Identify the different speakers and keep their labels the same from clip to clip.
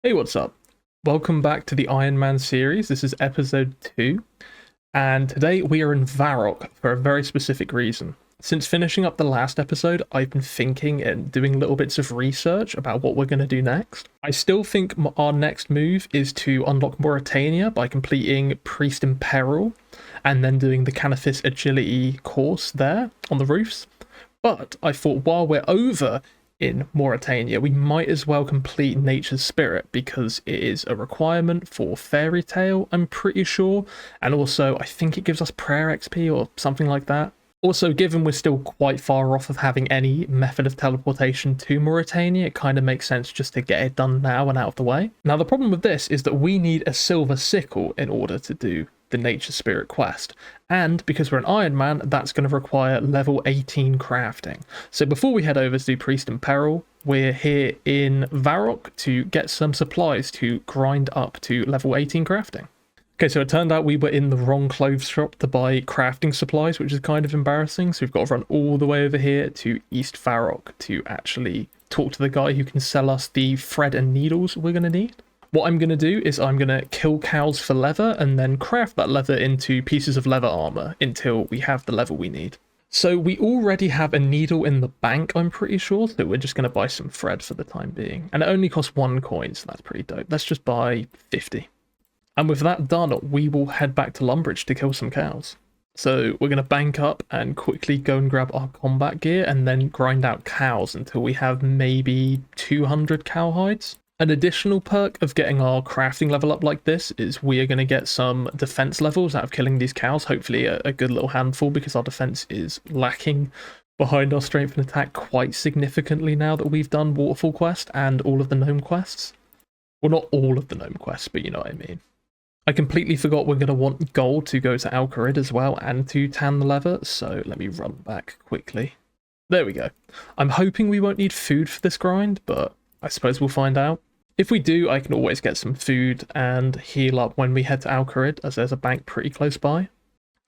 Speaker 1: Hey, what's up? Welcome back to the Ironman series. This is episode 2, and today we are in Varrock for a very specific reason. Since finishing up the last episode, I've been thinking and doing little bits of research about what we're going to do next. I still think our next move is to unlock Mauritania by completing Priest in Peril, and then doing the Canifis Agility course there on the roofs. But I thought while we're over in Mauritania, we might as well complete Nature's Spirit because it is a requirement for Fairy Tale, I'm pretty sure, and also I think it gives us Prayer XP or something like that. Also, given we're still quite far off of having any method of teleportation to Mauritania, it kind of makes sense just to get it done now and out of the way. Now, the problem with this is that we need a silver sickle in order to do the Nature Spirit quest, and because we're an Ironman, that's going to require level 18 crafting. So before we head over to do Priest in Peril, we're here in Varrock to get some supplies to grind up to level 18 crafting. Okay, so it turned out we were in the wrong clothes shop to buy crafting supplies, which is kind of embarrassing, so we've got to run all the way over here to East Varrock to actually talk to the guy who can sell us the thread and needles we're going to need. What I'm going to do is I'm going to kill cows for leather and then craft that leather into pieces of leather armor until we have the level we need. So we already have a needle in the bank, I'm pretty sure, so we're just going to buy some thread for the time being. And it only costs 1 coin, so that's pretty dope. Let's just buy 50. And with that done, we will head back to Lumbridge to kill some cows. So we're going to bank up and quickly go and grab our combat gear and then grind out cows until we have maybe 200 cow hides. An additional perk of getting our crafting level up like this is we are going to get some defense levels out of killing these cows, hopefully a good little handful because our defense is lacking behind our strength and attack quite significantly now that we've done Waterfall quest and all of the gnome quests. Well, not all of the gnome quests, but you know what I mean. I completely forgot we're going to want gold to go to Alcarid as well and to tan the leather, so let me run back quickly. There we go. I'm hoping we won't need food for this grind, but I suppose we'll find out. If we do, I can always get some food and heal up when we head to Alcarid, as there's a bank pretty close by.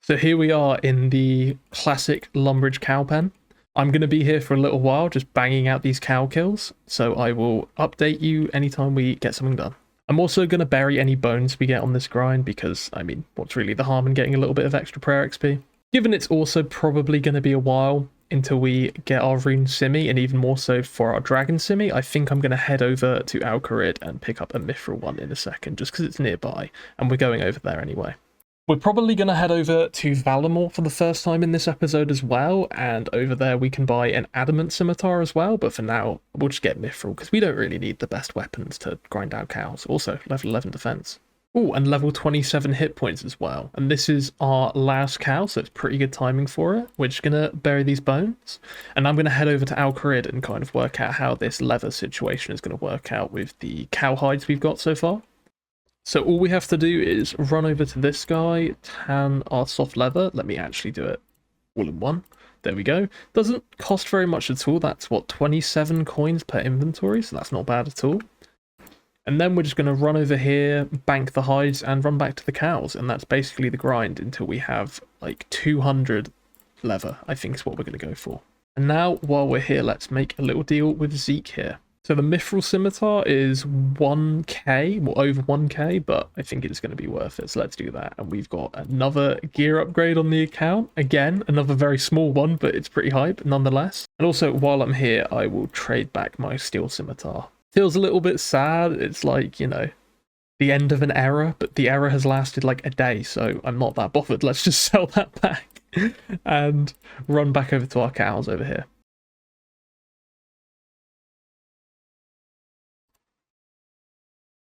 Speaker 1: So here we are in the classic Lumbridge cow pen. I'm going to be here for a little while, just banging out these cow kills, so I will update you anytime we get something done. I'm also going to bury any bones we get on this grind because, I mean, what's really the harm in getting a little bit of extra prayer XP? Given it's also probably going to be a while until we get our rune simmy, and even more so for our dragon simmy, I think I'm going to head over to Alcarid and pick up a mithril one in a second, just because it's nearby, and we're going over there anyway. We're probably going to head over to Valamor for the first time in this episode as well, and over there we can buy an adamant scimitar as well, but for now we'll just get mithril, because we don't really need the best weapons to grind out cows. Also, level 11 defense. Oh, and level 27 hit points as well. And this is our last cow, so it's pretty good timing for it. We're just going to bury these bones. And I'm going to head over to Alcarid and kind of work out how this leather situation is going to work out with the cow hides we've got so far. So all we have to do is run over to this guy, tan our soft leather. Let me actually do it all in one. There we go. Doesn't cost very much at all. That's what, 27 coins per inventory, so that's not bad at all. And then we're just going to run over here, bank the hides, and run back to the cows. And that's basically the grind until we have like 200 leather, I think is what we're going to go for. And now, while we're here, let's make a little deal with Zeke here. So the mithril scimitar is 1k, well over 1k, but I think it's going to be worth it. So let's do that. And we've got another gear upgrade on the account. Again, another very small one, but it's pretty hype nonetheless. And also, while I'm here, I will trade back my steel scimitar. Feels a little bit sad. It's like, you know, the end of an era, but the era has lasted like a day, so I'm not that bothered. Let's just sell that back and run back over to our cows over here.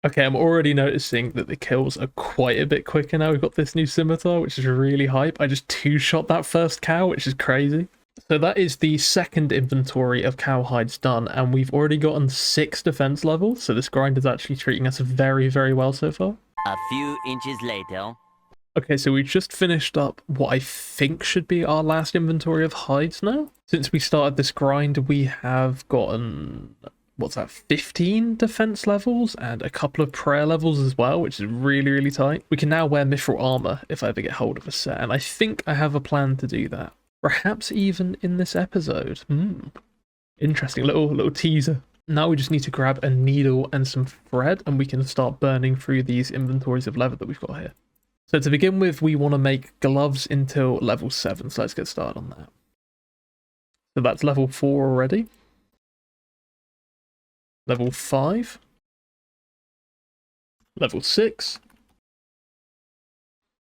Speaker 1: Okay, I'm already noticing that the kills are quite a bit quicker now. We've got this new scimitar, which is really hype. I just two-shot that first cow, which is crazy. So that is the second inventory of cow hides done, and we've already gotten 6 defense levels, so this grind is actually treating us very, very well so far.
Speaker 2: A few inches later.
Speaker 1: Okay, so we just finished up what I think should be our last inventory of hides now. Since we started this grind, we have gotten, what's that, 15 defense levels and a couple of prayer levels as well, which is really, really tight. We can now wear mithril armor if I ever get hold of a set, and I think I have a plan to do that. Perhaps even in this episode. Interesting little teaser. Now we just need to grab a needle and some thread, and we can start burning through these inventories of leather that we've got here. So to begin with, we want to make gloves until level 7, so let's get started on that. So that's level 4 already. Level 5. Level 6.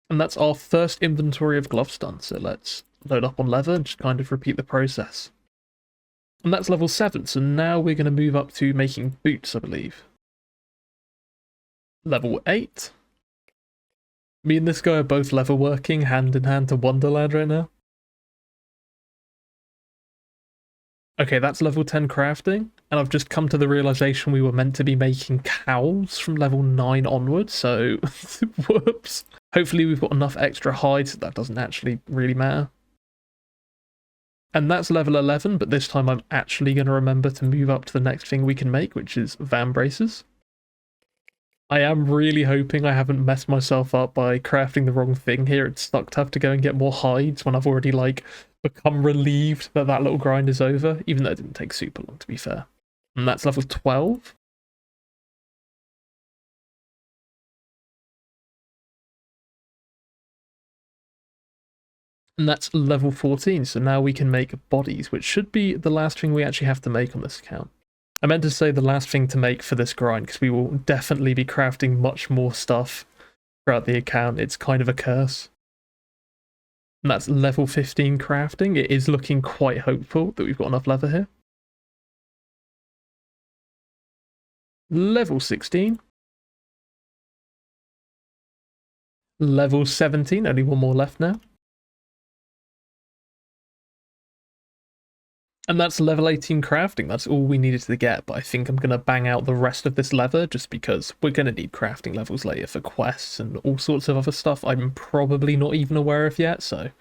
Speaker 1: And that's our first inventory of gloves done, so let's load up on leather and just kind of repeat the process. And that's level 7, so now we're going to move up to making boots, I believe. Level 8. Me and this guy are both leather working hand in hand to Wonderland right now. Okay, that's level 10 crafting, and I've just come to the realization we were meant to be making cowls from level 9 onwards, so whoops. Hopefully we've got enough extra hides that doesn't actually really matter. And that's level 11, but this time I'm actually going to remember to move up to the next thing we can make, which is van braces. I am really hoping I haven't messed myself up by crafting the wrong thing here. It's stuck tough to go and get more hides when I've already, like, become relieved that that little grind is over, even though it didn't take super long, to be fair. And that's level 12. And that's level 14, so now we can make bodies, which should be the last thing we actually have to make on this account. I meant to say the last thing to make for this grind, because we will definitely be crafting much more stuff throughout the account. It's kind of a curse. And that's level 15 crafting. It is looking quite hopeful that we've got enough leather here. Level 16. Level 17, only one more left now. And that's level 18 crafting. That's all we needed to get, but I think I'm going to bang out the rest of this leather just because we're going to need crafting levels later for quests and all sorts of other stuff I'm probably not even aware of yet, so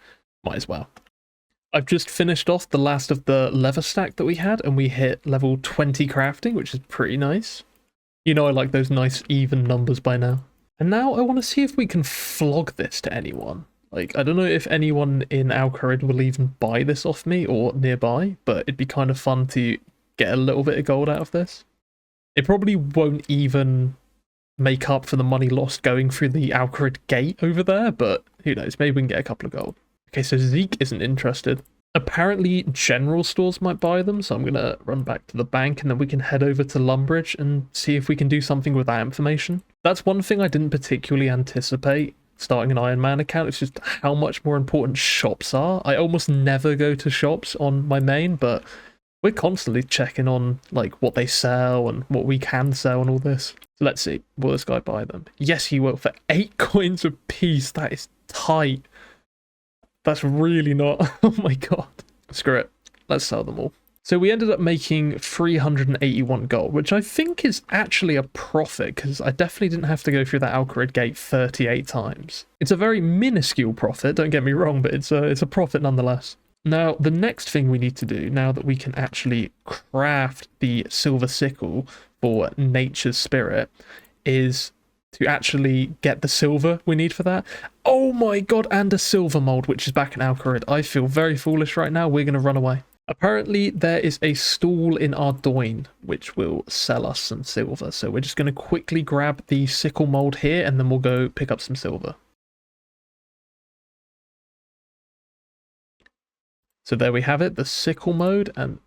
Speaker 1: might as well. I've just finished off the last of the leather stack that we had, and we hit level 20 crafting, which is pretty nice. You know I like those nice even numbers by now. And now I want to see if we can flog this to anyone. Like, I don't know if anyone in Alcarid will even buy this off me or nearby, but it'd be kind of fun to get a little bit of gold out of this. It probably won't even make up for the money lost going through the Alcarid gate over there, but who knows, maybe we can get a couple of gold. Okay, so Zeke isn't interested. Apparently general stores might buy them, so I'm going to run back to the bank and then we can head over to Lumbridge and see if we can do something with that information. That's one thing I didn't particularly anticipate starting an Ironman account. It's just how much more important shops are. I almost never go to shops on my main, but we're constantly checking on like what they sell and what we can sell and all this. So let's see, will this guy buy them? Yes, he will, for 8 coins a piece. That is tight. That's really not. Oh my god. Screw it. Let's sell them all. So we ended up making 381 gold, which I think is actually a profit, because I definitely didn't have to go through that Alcarid gate 38 times. It's a very minuscule profit, don't get me wrong, but it's a profit nonetheless. Now, the next thing we need to do, now that we can actually craft the silver sickle for nature's spirit, is to actually get the silver we need for that. Oh my god, and a silver mold, which is back in Alcarid. I feel very foolish right now. We're going to run away. Apparently, there is a stall in Ardoin which will sell us some silver. So we're just going to quickly grab the sickle mold here, and then we'll go pick up some silver. So there we have it, the sickle mode and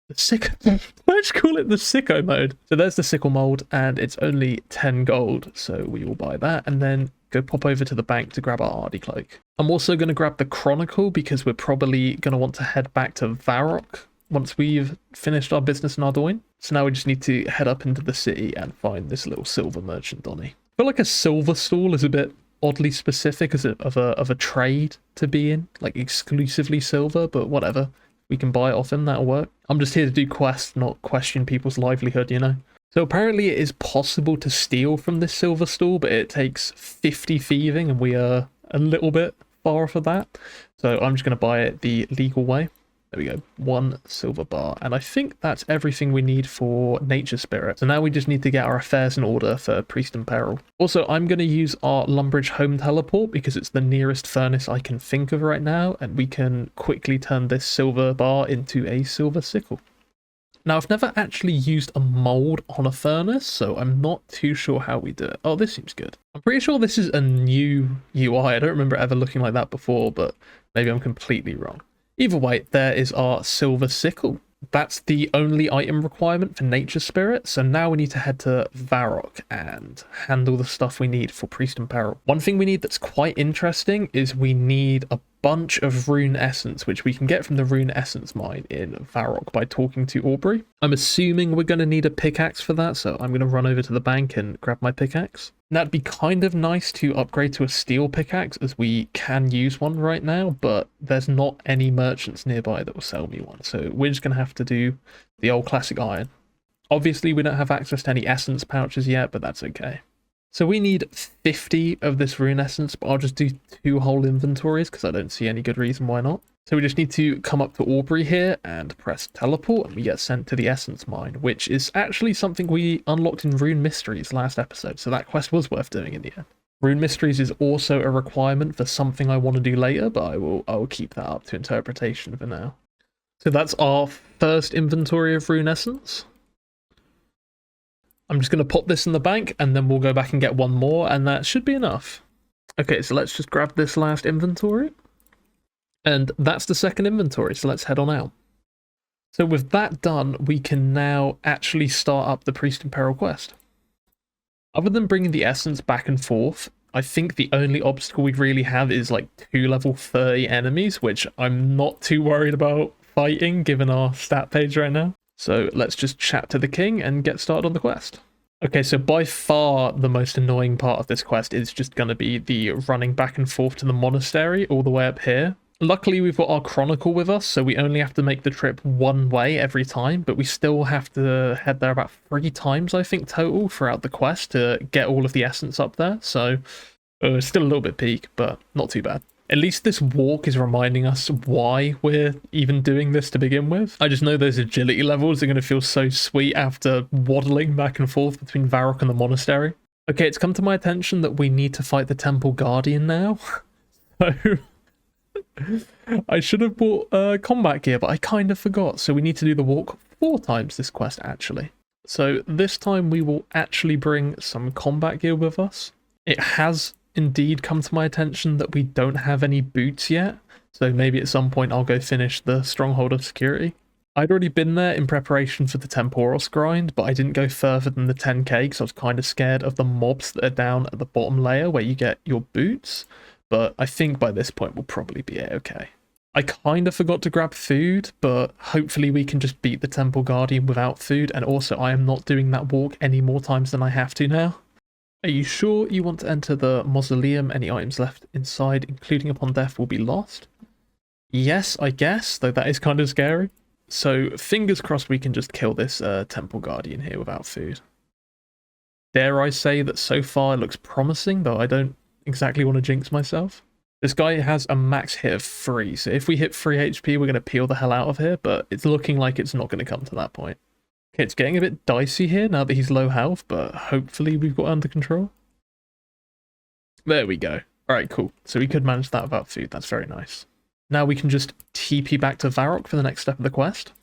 Speaker 1: the sickle. Let's call it the sicko mode. So there's the sickle mold, and it's only 10 gold. So we will buy that and then go pop over to the bank to grab our Ardy cloak. I'm also going to grab the Chronicle because we're probably going to want to head back to Varrock once we've finished our business in Ardoin. So now we just need to head up into the city and find this little silver merchant, Donny. I feel like a silver stall is a bit oddly specific as of a trade to be in, like exclusively silver, but whatever. We can buy it off him, that'll work. I'm just here to do quests, not question people's livelihood, you know? So apparently it is possible to steal from this silver stall, but it takes 50 thieving, and we are a little bit far off of that. So I'm just going to buy it the legal way. There we go, 1 silver bar. And I think that's everything we need for Nature Spirit. So now we just need to get our affairs in order for Priest in Peril. Also, I'm going to use our Lumbridge home teleport because it's the nearest furnace I can think of right now. And we can quickly turn this silver bar into a silver sickle. Now, I've never actually used a mold on a furnace, so I'm not too sure how we do it. Oh, this seems good. I'm pretty sure this is a new UI. I don't remember ever looking like that before, but maybe I'm completely wrong. Either way, there is our silver sickle. That's the only item requirement for Nature Spirit, so now we need to head to Varrock and handle the stuff we need for Priest in Peril. One thing we need that's quite interesting is we need a bunch of Rune Essence, which we can get from the Rune Essence mine in Varrock by talking to Aubrey. I'm assuming we're going to need a pickaxe for that, so I'm going to run over to the bank and grab my pickaxe. That'd be kind of nice to upgrade to a steel pickaxe, as we can use one right now, but there's not any merchants nearby that will sell me one, so we're just going to have to do the old classic iron. Obviously, we don't have access to any essence pouches yet, but that's okay. So we need 50 of this rune essence, but I'll just do 2 whole inventories because I don't see any good reason why not. So we just need to come up to Aubrey here and press teleport, and we get sent to the essence mine, which is actually something we unlocked in Rune Mysteries last episode, so that quest was worth doing in the end. Rune Mysteries is also a requirement for something I want to do later, but I will keep that up to interpretation for now. So that's our first inventory of rune essence. I'm just going to pop this in the bank, and then we'll go back and get one more, and that should be enough. Okay, so let's just grab this last inventory. And that's the second inventory, so let's head on out. So with that done, we can now actually start up the Priest in Peril quest. Other than bringing the essence back and forth, I think the only obstacle we really have is like 2 level 30 enemies, which I'm not too worried about fighting given our stat page right now. So let's just chat to the king and get started on the quest. Okay, so by far the most annoying part of this quest is just going to be the running back and forth to the monastery all the way up here. Luckily, we've got our Chronicle with us, so we only have to make the trip one way every time, but we still have to head there about 3 times, I think, total throughout the quest to get all of the essence up there, so it's still a little bit peak, but not too bad. At least this walk is reminding us why we're even doing this to begin with. I just know those agility levels are going to feel so sweet after waddling back and forth between Varrock and the monastery. Okay, it's come to my attention that we need to fight the Temple Guardian now, so I should have bought combat gear, but I kind of forgot. So we need to do the walk 4 times this quest, actually. So this time we will actually bring some combat gear with us. It has indeed come to my attention that we don't have any boots yet. So maybe at some point I'll go finish the Stronghold of Security. I'd already been there in preparation for the Temporos grind, but I didn't go further than the 10k because I was kind of scared of the mobs that are down at the bottom layer where you get your boots. But I think by this point we'll probably be okay. I kind of forgot to grab food, but hopefully we can just beat the Temple Guardian without food, and also I am not doing that walk any more times than I have to now. Are you sure you want to enter the mausoleum? Any items left inside, including upon death, will be lost? Yes, I guess, though that is kind of scary. So fingers crossed we can just kill this Temple Guardian here without food. Dare I say that so far it looks promising, though I don't exactly want to jinx myself. This guy has a max hit of 3, so if we hit 3 HP we're going to peel the hell out of here, but it's looking like it's not going to come to that point. Okay, it's getting a bit dicey here now that he's low health, but hopefully we've got it under control. There we go. Alright, cool. So we could manage that without food, that's very nice. Now we can just TP back to Varrock for the next step of the quest.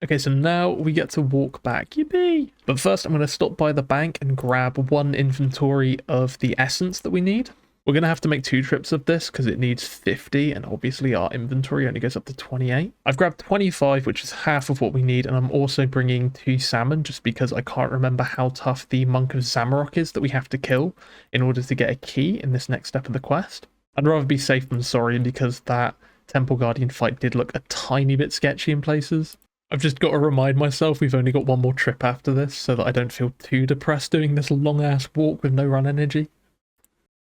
Speaker 1: Okay, so now we get to walk back. Yippee! But first I'm going to stop by the bank and grab 1 inventory of the essence that we need. We're going to have to make 2 trips of this because it needs 50, and obviously our inventory only goes up to 28. I've grabbed 25, which is half of what we need, and I'm also bringing 2 salmon just because I can't remember how tough the Monk of Zamorak is that we have to kill in order to get a key in this next step of the quest. I'd rather be safe than sorry because that Temple Guardian fight did look a tiny bit sketchy in places. I've just got to remind myself we've only got 1 more trip after this so that I don't feel too depressed doing this long ass walk with no run energy.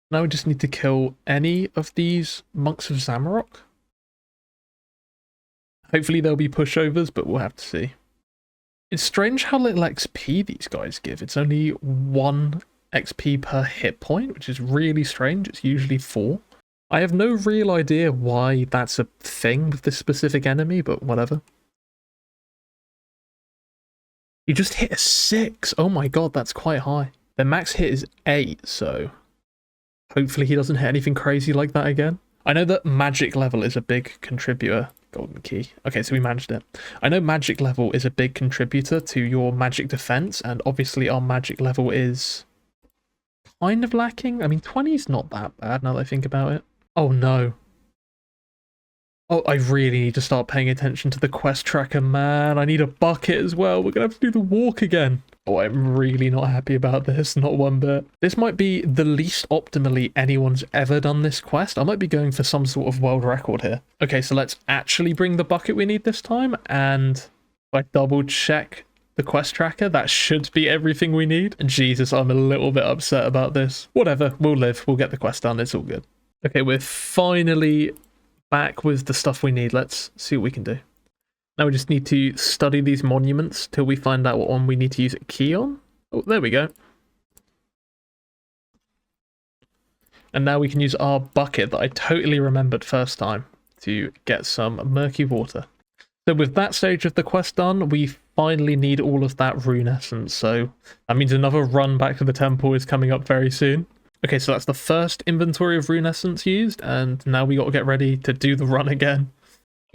Speaker 1: Now we just need to kill any of these Monks of Zamorak. Hopefully there'll be pushovers, but we'll have to see. It's strange how little XP these guys give. It's only 1 XP per hit point, which is really strange. It's usually 4. I have no real idea why that's a thing with this specific enemy, but whatever. You just hit a 6. Oh my god, that's quite high. Their max hit is 8, so hopefully he doesn't hit anything crazy like that again. I know that magic level is a big contributor Golden key. Okay, so we managed it. I know magic level is a big contributor to your magic defense, and obviously our magic level is kind of lacking. I mean, 20 is not that bad now that I think about it. Oh no. Oh, I really need to start paying attention to the quest tracker, man. I need a bucket as well. We're gonna have to do the walk again. Oh, I'm really not happy about this, not one bit. This might be the least optimally anyone's ever done this quest. I might be going for some sort of world record here. Okay, so let's actually bring the bucket we need this time, and if I double check the quest tracker, that should be everything we need. And Jesus, I'm a little bit upset about this. Whatever, we'll live. We'll get the quest done. It's all good. Okay, we're finally back with the stuff we need. Let's see what we can do. Now we just need to study these monuments till we find out what one we need to use a key on. Oh, there we go. And now we can use our bucket that I totally remembered first time to get some murky water. So with that stage of the quest done, we finally need all of that rune essence. So that means another run back to the temple is coming up very soon. Okay, so that's the first inventory of rune essence used, and now we got to get ready to do the run again.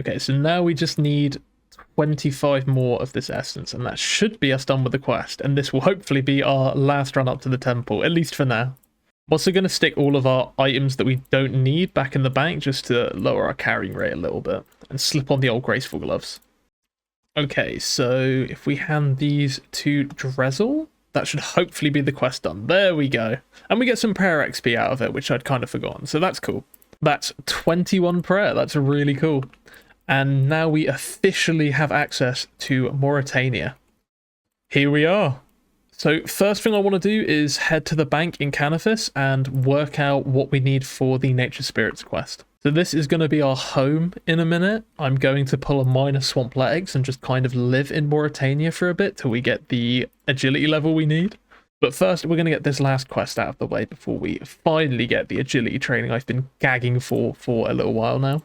Speaker 1: Okay, so now we just need 25 more of this essence, and that should be us done with the quest, and this will hopefully be our last run up to the temple, at least for now. I'm also going to stick all of our items that we don't need back in the bank just to lower our carrying rate a little bit, and slip on the old graceful gloves. Okay, so if we hand these to Drezel, that should hopefully be the quest done. There we go. And we get some prayer XP out of it, which I'd kind of forgotten, so that's cool. That's 21 prayer, that's really cool. And now we officially have access to Mauritania. Here we are. So first thing I want to do is head to the bank in Canifis and work out what we need for the Nature Spirits quest. So this is going to be our home in a minute. I'm going to pull a minor Swampletics and just kind of live in Mauritania for a bit till we get the agility level we need. But first, we're going to get this last quest out of the way before we finally get the agility training I've been gagging for a little while now.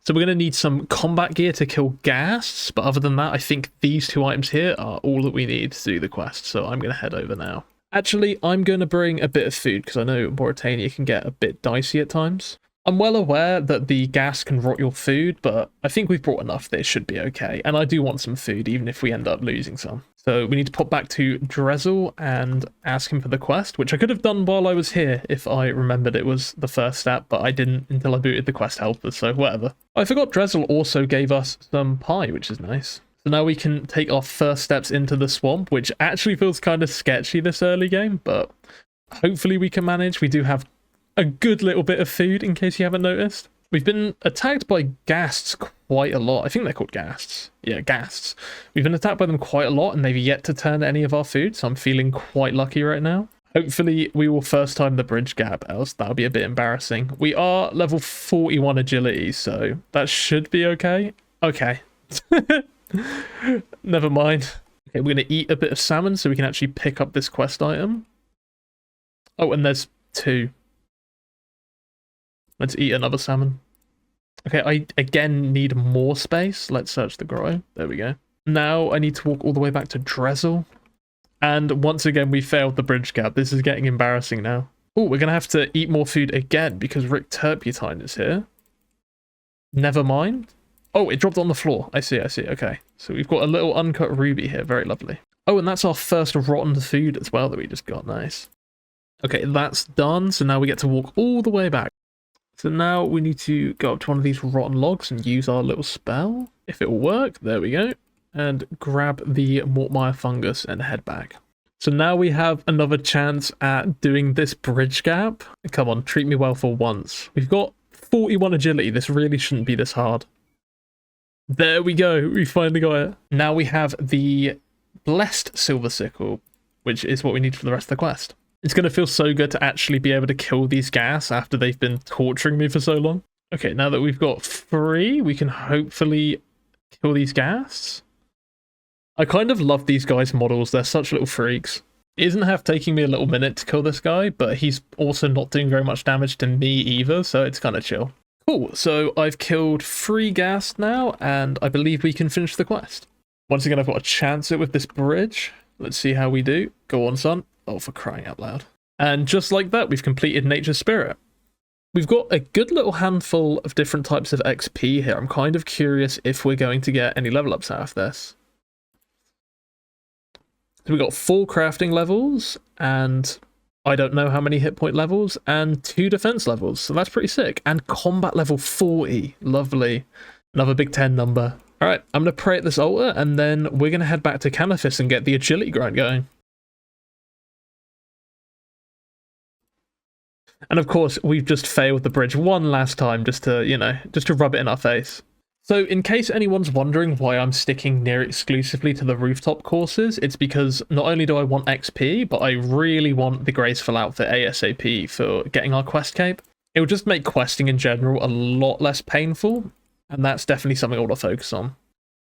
Speaker 1: So we're going to need some combat gear to kill ghasts, but other than that, I think these two items here are all that we need to do the quest, so I'm going to head over now. Actually, I'm going to bring a bit of food, because I know Mauritania can get a bit dicey at times. I'm well aware that the gas can rot your food, but I think we've brought enough that it should be okay, and I do want some food, even if we end up losing some. So we need to pop back to Drezel and ask him for the quest, which I could have done while I was here if I remembered it was the first step, but I didn't until I booted the quest helper, so whatever. I forgot Drezel also gave us some pie, which is nice. So now we can take our first steps into the swamp, which actually feels kind of sketchy this early game, but hopefully we can manage. We do have a good little bit of food, in case you haven't noticed. We've been attacked by ghasts quite a lot. I think they're called ghasts. Yeah, ghasts. We've been attacked by them quite a lot, and they've yet to turn any of our food, so I'm feeling quite lucky right now. Hopefully, we will first time the bridge gap, else that'll be a bit embarrassing. We are level 41 agility, so that should be okay. Okay. Never mind. Okay, we're going to eat a bit of salmon so we can actually pick up this quest item. Oh, and there's 2. Let's eat another salmon. Okay, I again need more space. Let's search the grow. There we go. Now I need to walk all the way back to Drezel. And once again, we failed the bridge gap. This is getting embarrassing now. Oh, we're going to have to eat more food again because Rick Turpentine is here. Never mind. Oh, it dropped on the floor. I see. Okay. So we've got a little uncut ruby here. Very lovely. Oh, and that's our first rotten food as well that we just got. Nice. Okay, that's done. So now we get to walk all the way back. So now we need to go up to one of these rotten logs and use our little spell. If it will work, there we go. And grab the Mortmire fungus and head back. So now we have another chance at doing this bridge gap. Come on, treat me well for once. We've got 41 agility. This really shouldn't be this hard. There we go. We finally got it. Now we have the blessed silver sickle, which is what we need for the rest of the quest. It's going to feel so good to actually be able to kill these gas after they've been torturing me for so long. Okay, now that we've got 3, we can hopefully kill these gas. I kind of love these guys' models. They're such little freaks. It isn't half taking me a little minute to kill this guy, but he's also not doing very much damage to me either, so it's kind of chill. Cool, so I've killed 3 gas now, and I believe we can finish the quest. Once again, I've got a chance at it with this bridge. Let's see how we do. Go on, son. Oh, for crying out loud. And just like that, we've completed Nature Spirit. We've got a good little handful of different types of XP here. I'm kind of curious if we're going to get any level ups out of this. So we've got 4 crafting levels, and I don't know how many hit point levels, and 2 defense levels. So that's pretty sick. And combat level 40. Lovely. Another big 10 number. All right, I'm going to pray at this altar, and then we're going to head back to Canifis and get the agility grind going. And of course, we've just failed the bridge one last time just to, just to rub it in our face. So in case anyone's wondering why I'm sticking near exclusively to the rooftop courses, it's because not only do I want XP, but I really want the graceful outfit ASAP for getting our quest cape. It will just make questing in general a lot less painful, and that's definitely something I want to focus on.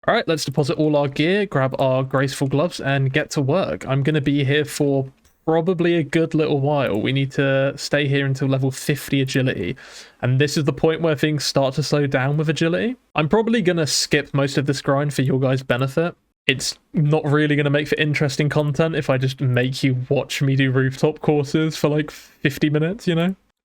Speaker 1: Alright, let's deposit all our gear, grab our graceful gloves, and get to work. I'm going to be here for probably a good little while. We need to stay here until level 50 agility, and this is the point where things start to slow down with agility. I'm probably going to skip most of this grind for your guys' benefit. It's not really going to make for interesting content if I just make you watch me do rooftop courses for like 50 minutes,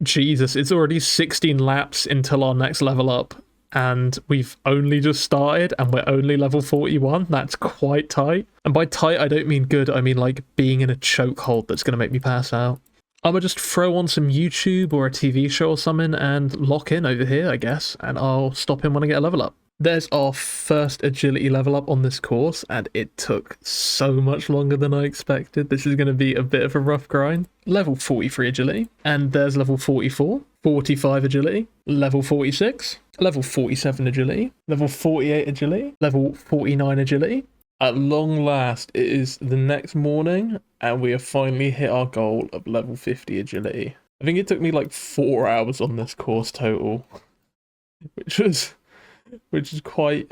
Speaker 1: Jesus, it's already 16 laps until our next level up, and we've only just started and we're only level 41. That's quite tight. And by tight, I don't mean good, I mean like being in a chokehold that's going to make me pass out. I'm going to just throw on some YouTube or a TV show or something and lock in over here, I guess, and I'll stop in when I get a level up. There's our first agility level up on this course, and it took so much longer than I expected. This is going to be a bit of a rough grind. Level 43 agility, and there's level 44, 45 agility, level 46, level 47 agility, level 48 agility, level 49 agility. At long last, it is the next morning, and we have finally hit our goal of level 50 agility. I think it took me like 4 hours on this course total, which is quite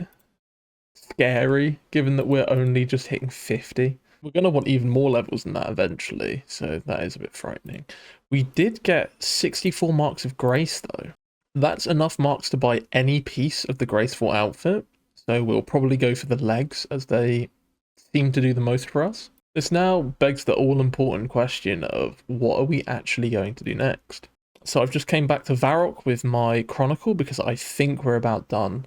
Speaker 1: scary, given that we're only just hitting 50. We're going to want even more levels than that eventually, so that is a bit frightening. We did get 64 marks of grace, though. That's enough marks to buy any piece of the graceful outfit, so we'll probably go for the legs, as they seem to do the most for us. This now begs the all-important question of what are we actually going to do next? So I've just came back to Varrock with my Chronicle because I think we're about done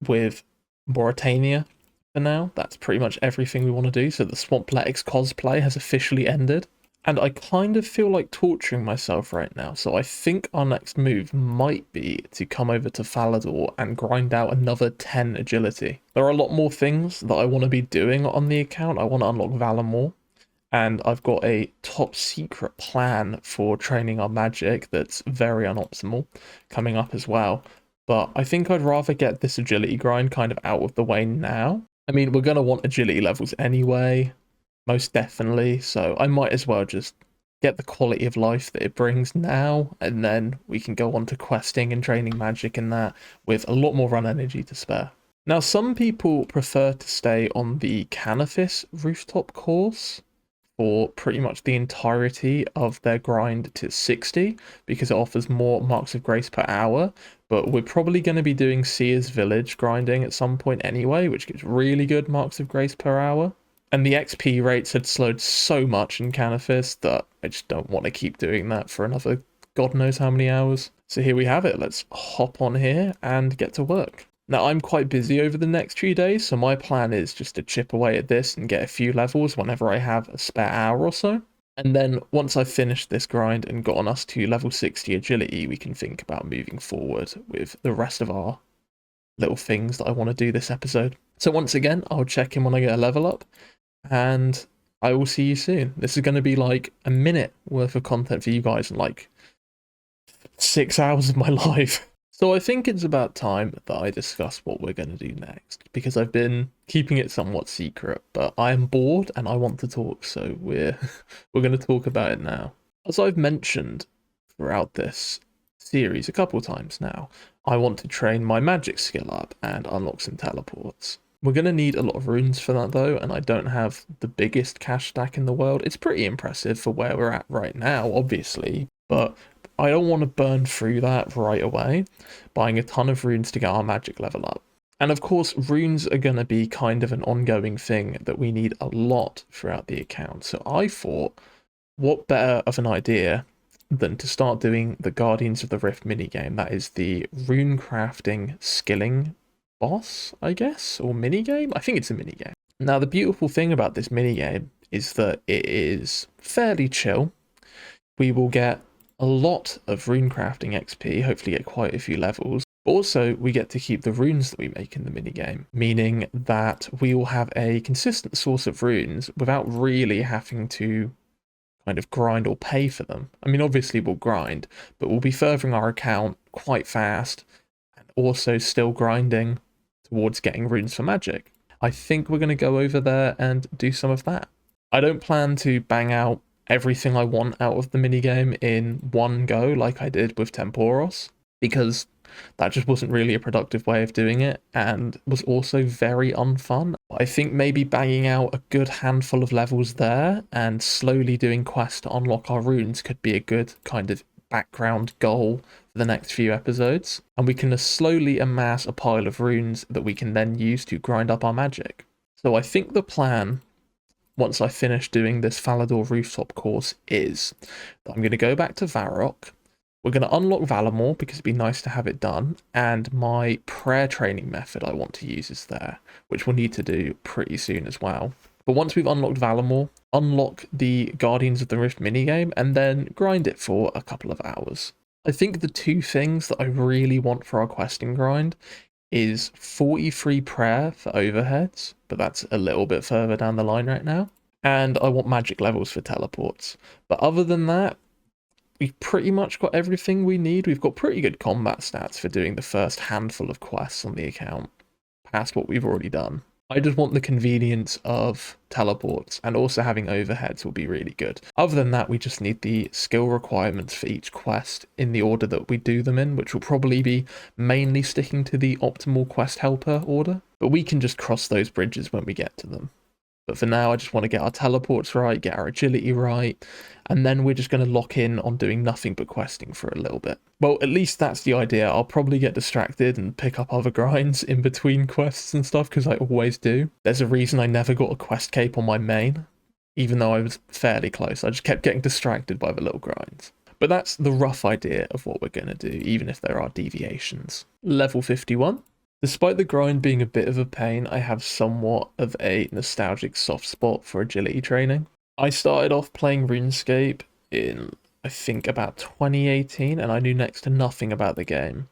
Speaker 1: with Mauritania for now. That's pretty much everything we want to do. So the Swampletics cosplay has officially ended. And I kind of feel like torturing myself right now. So I think our next move might be to come over to Falador and grind out another 10 agility. There are a lot more things that I want to be doing on the account. I want to unlock Valor more. And I've got a top secret plan for training our magic that's very unoptimal coming up as well. But I think I'd rather get this agility grind kind of out of the way now. I mean, we're going to want agility levels anyway, most definitely. So I might as well just get the quality of life that it brings now. And then we can go on to questing and training magic and that with a lot more run energy to spare. Now, some people prefer to stay on the Canifis rooftop course for pretty much the entirety of their grind to 60 because it offers more marks of grace per hour, but we're probably going to be doing Seer's Village grinding at some point anyway, which gives really good marks of grace per hour. And the XP rates had slowed so much in Canifis that I just don't want to keep doing that for another god knows how many hours. So here we have it. Let's hop on here and get to work. Now, I'm quite busy over the next few days, so my plan is just to chip away at this and get a few levels whenever I have a spare hour or so. And then once I've finished this grind and gotten us to level 60 agility, we can think about moving forward with the rest of our little things that I want to do this episode. So once again, I'll check in when I get a level up, and I will see you soon. This is going to be like a minute worth of content for you guys and like 6 hours of my life. So I think it's about time that I discuss what we're going to do next, because I've been keeping it somewhat secret, but I am bored and I want to talk, so we're going to talk about it now. As I've mentioned throughout this series a couple times now, I want to train my magic skill up and unlock some teleports. We're going to need a lot of runes for that though, and I don't have the biggest cash stack in the world. It's pretty impressive for where we're at right now, obviously, but I don't want to burn through that right away, buying a ton of runes to get our magic level up. And of course, runes are going to be kind of an ongoing thing that we need a lot throughout the account. So I thought, what better of an idea than to start doing the Guardians of the Rift minigame. That is the rune crafting skilling boss, I guess, or minigame? I think it's a minigame. Now, the beautiful thing about this minigame is that it is fairly chill. We will get a lot of rune crafting XP, hopefully get quite a few levels. Also, we get to keep the runes that we make in the minigame, meaning that we will have a consistent source of runes without really having to kind of grind or pay for them. I mean, obviously we'll grind, but we'll be furthering our account quite fast and also still grinding towards getting runes for magic. I think we're going to go over there and do some of that. I don't plan to bang out everything I want out of the minigame in one go like I did with Temporos, because that just wasn't really a productive way of doing it and was also very unfun. I think maybe banging out a good handful of levels there and slowly doing quests to unlock our runes could be a good kind of background goal for the next few episodes. And we can slowly amass a pile of runes that we can then use to grind up our magic. So I think the plan, once I finish doing this Falador rooftop course, is that I'm going to go back to Varrock. We're going to unlock Valamore because it'd be nice to have it done, and my prayer training method I want to use is there, which we'll need to do pretty soon as well. But once we've unlocked Valamore, unlock the Guardians of the Rift minigame, and then grind it for a couple of hours. I think the two things that I really want for our questing grind is 43 prayer for overheads, but that's a little bit further down the line right now. And I want magic levels for teleports. But other than that, we've pretty much got everything we need. We've got pretty good combat stats for doing the first handful of quests on the account, past what we've already done. I just want the convenience of teleports, and also having overheads will be really good. Other than that, we just need the skill requirements for each quest in the order that we do them in, which will probably be mainly sticking to the optimal quest helper order. But we can just cross those bridges when we get to them. But for now, I just want to get our teleports right, get our agility right, and then we're just going to lock in on doing nothing but questing for a little bit. Well, at least that's the idea. I'll probably get distracted and pick up other grinds in between quests and stuff, because I always do. There's a reason I never got a quest cape on my main, even though I was fairly close. I just kept getting distracted by the little grinds. But that's the rough idea of what we're going to do, even if there are deviations. Level 51. Despite the grind being a bit of a pain, I have somewhat of a nostalgic soft spot for agility training. I started off playing RuneScape in, I think, about 2018, and I knew next to nothing about the game.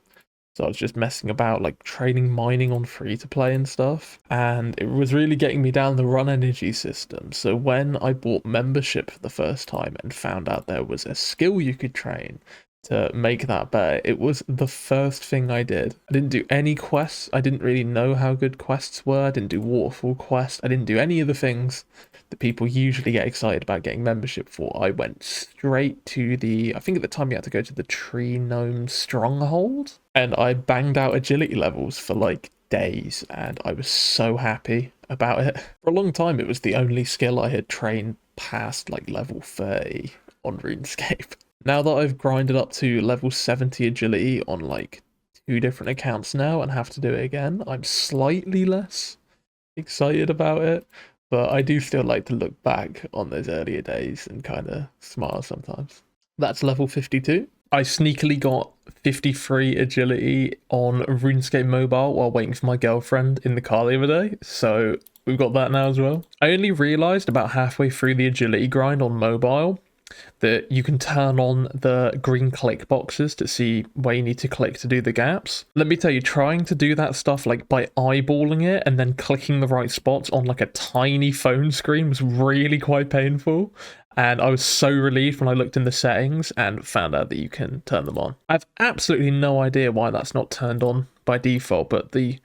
Speaker 1: So I was just messing about, like training mining on free-to-play and stuff, and it was really getting me down the run energy system. So when I bought membership for the first time and found out there was a skill you could train to make that better, it was the first thing I did. I didn't do any quests. I didn't really know how good quests were. I didn't do waterfall quests. I didn't do any of the things that people usually get excited about getting membership for. I went straight to I think at the time you had to go to the Tree Gnome Stronghold, and I banged out agility levels for like days, and I was so happy about it. For a long time, it was the only skill I had trained past like level 30 on RuneScape. Now that I've grinded up to level 70 agility on like 2 different accounts now and have to do it again, I'm slightly less excited about it, but I do still like to look back on those earlier days and kind of smile sometimes. That's level 52. I sneakily got 53 agility on RuneScape Mobile while waiting for my girlfriend in the car the other day, so we've got that now as well. I only realised about halfway through the agility grind on mobile that you can turn on the green click boxes to see where you need to click to do the gaps. Let me tell you, trying to do that stuff like by eyeballing it and then clicking the right spots on like a tiny phone screen was really quite painful. And I was so relieved when I looked in the settings and found out that you can turn them on. I have absolutely no idea why that's not turned on by default, but the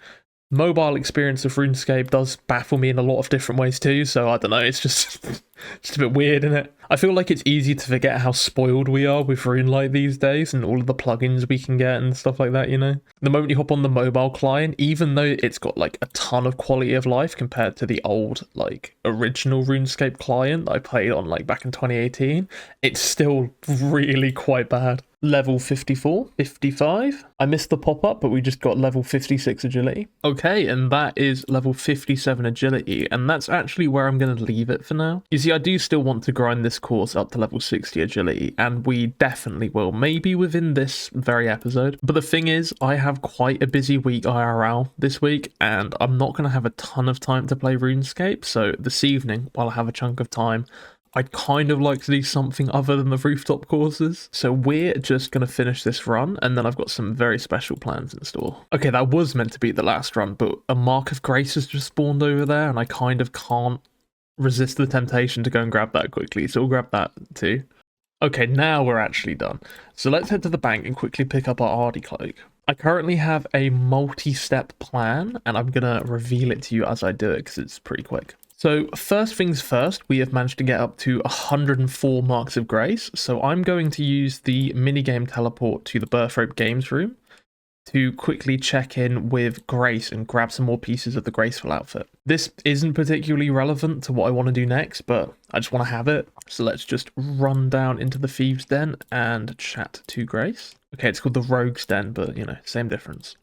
Speaker 1: mobile experience of RuneScape does baffle me in a lot of different ways too, so I don't know, it's just a bit weird, isn't it? I feel like it's easy to forget how spoiled we are with RuneLite these days and all of the plugins we can get and stuff like that, you know? The moment you hop on the mobile client, even though it's got like a ton of quality of life compared to the old, like, original RuneScape client that I played on like back in 2018, it's still really quite bad. Level 54, 55. I missed the pop-up, but we just got level 56 agility. Okay, and that is level 57 agility, and that's actually where I'm going to leave it for now. You see, see, I do still want to grind this course up to level 60 agility, and we definitely will, maybe within this very episode. But the thing is, I have quite a busy week IRL this week, and I'm not going to have a ton of time to play RuneScape, so this evening, while I have a chunk of time, I'd kind of like to do something other than the rooftop courses. So we're just going to finish this run, and then I've got some very special plans in store. Okay, that was meant to be the last run, but a Mark of Grace has just spawned over there, and I kind of can't resist the temptation to go and grab that quickly, so we'll grab that too. Okay, now we're actually done. So let's head to the bank and quickly pick up our Ardy cloak. I currently have a multi-step plan, and I'm going to reveal it to you as I do it because it's pretty quick. So first things first, we have managed to get up to 104 Marks of Grace, so I'm going to use the minigame teleport to the Birth Rope Games room to quickly check in with Grace and grab some more pieces of the Graceful outfit. This isn't particularly relevant to what I want to do next, but I just want to have it. So let's just run down into the Thieves' Den and chat to Grace. Okay, it's called the Rogue's Den, but you know, same difference.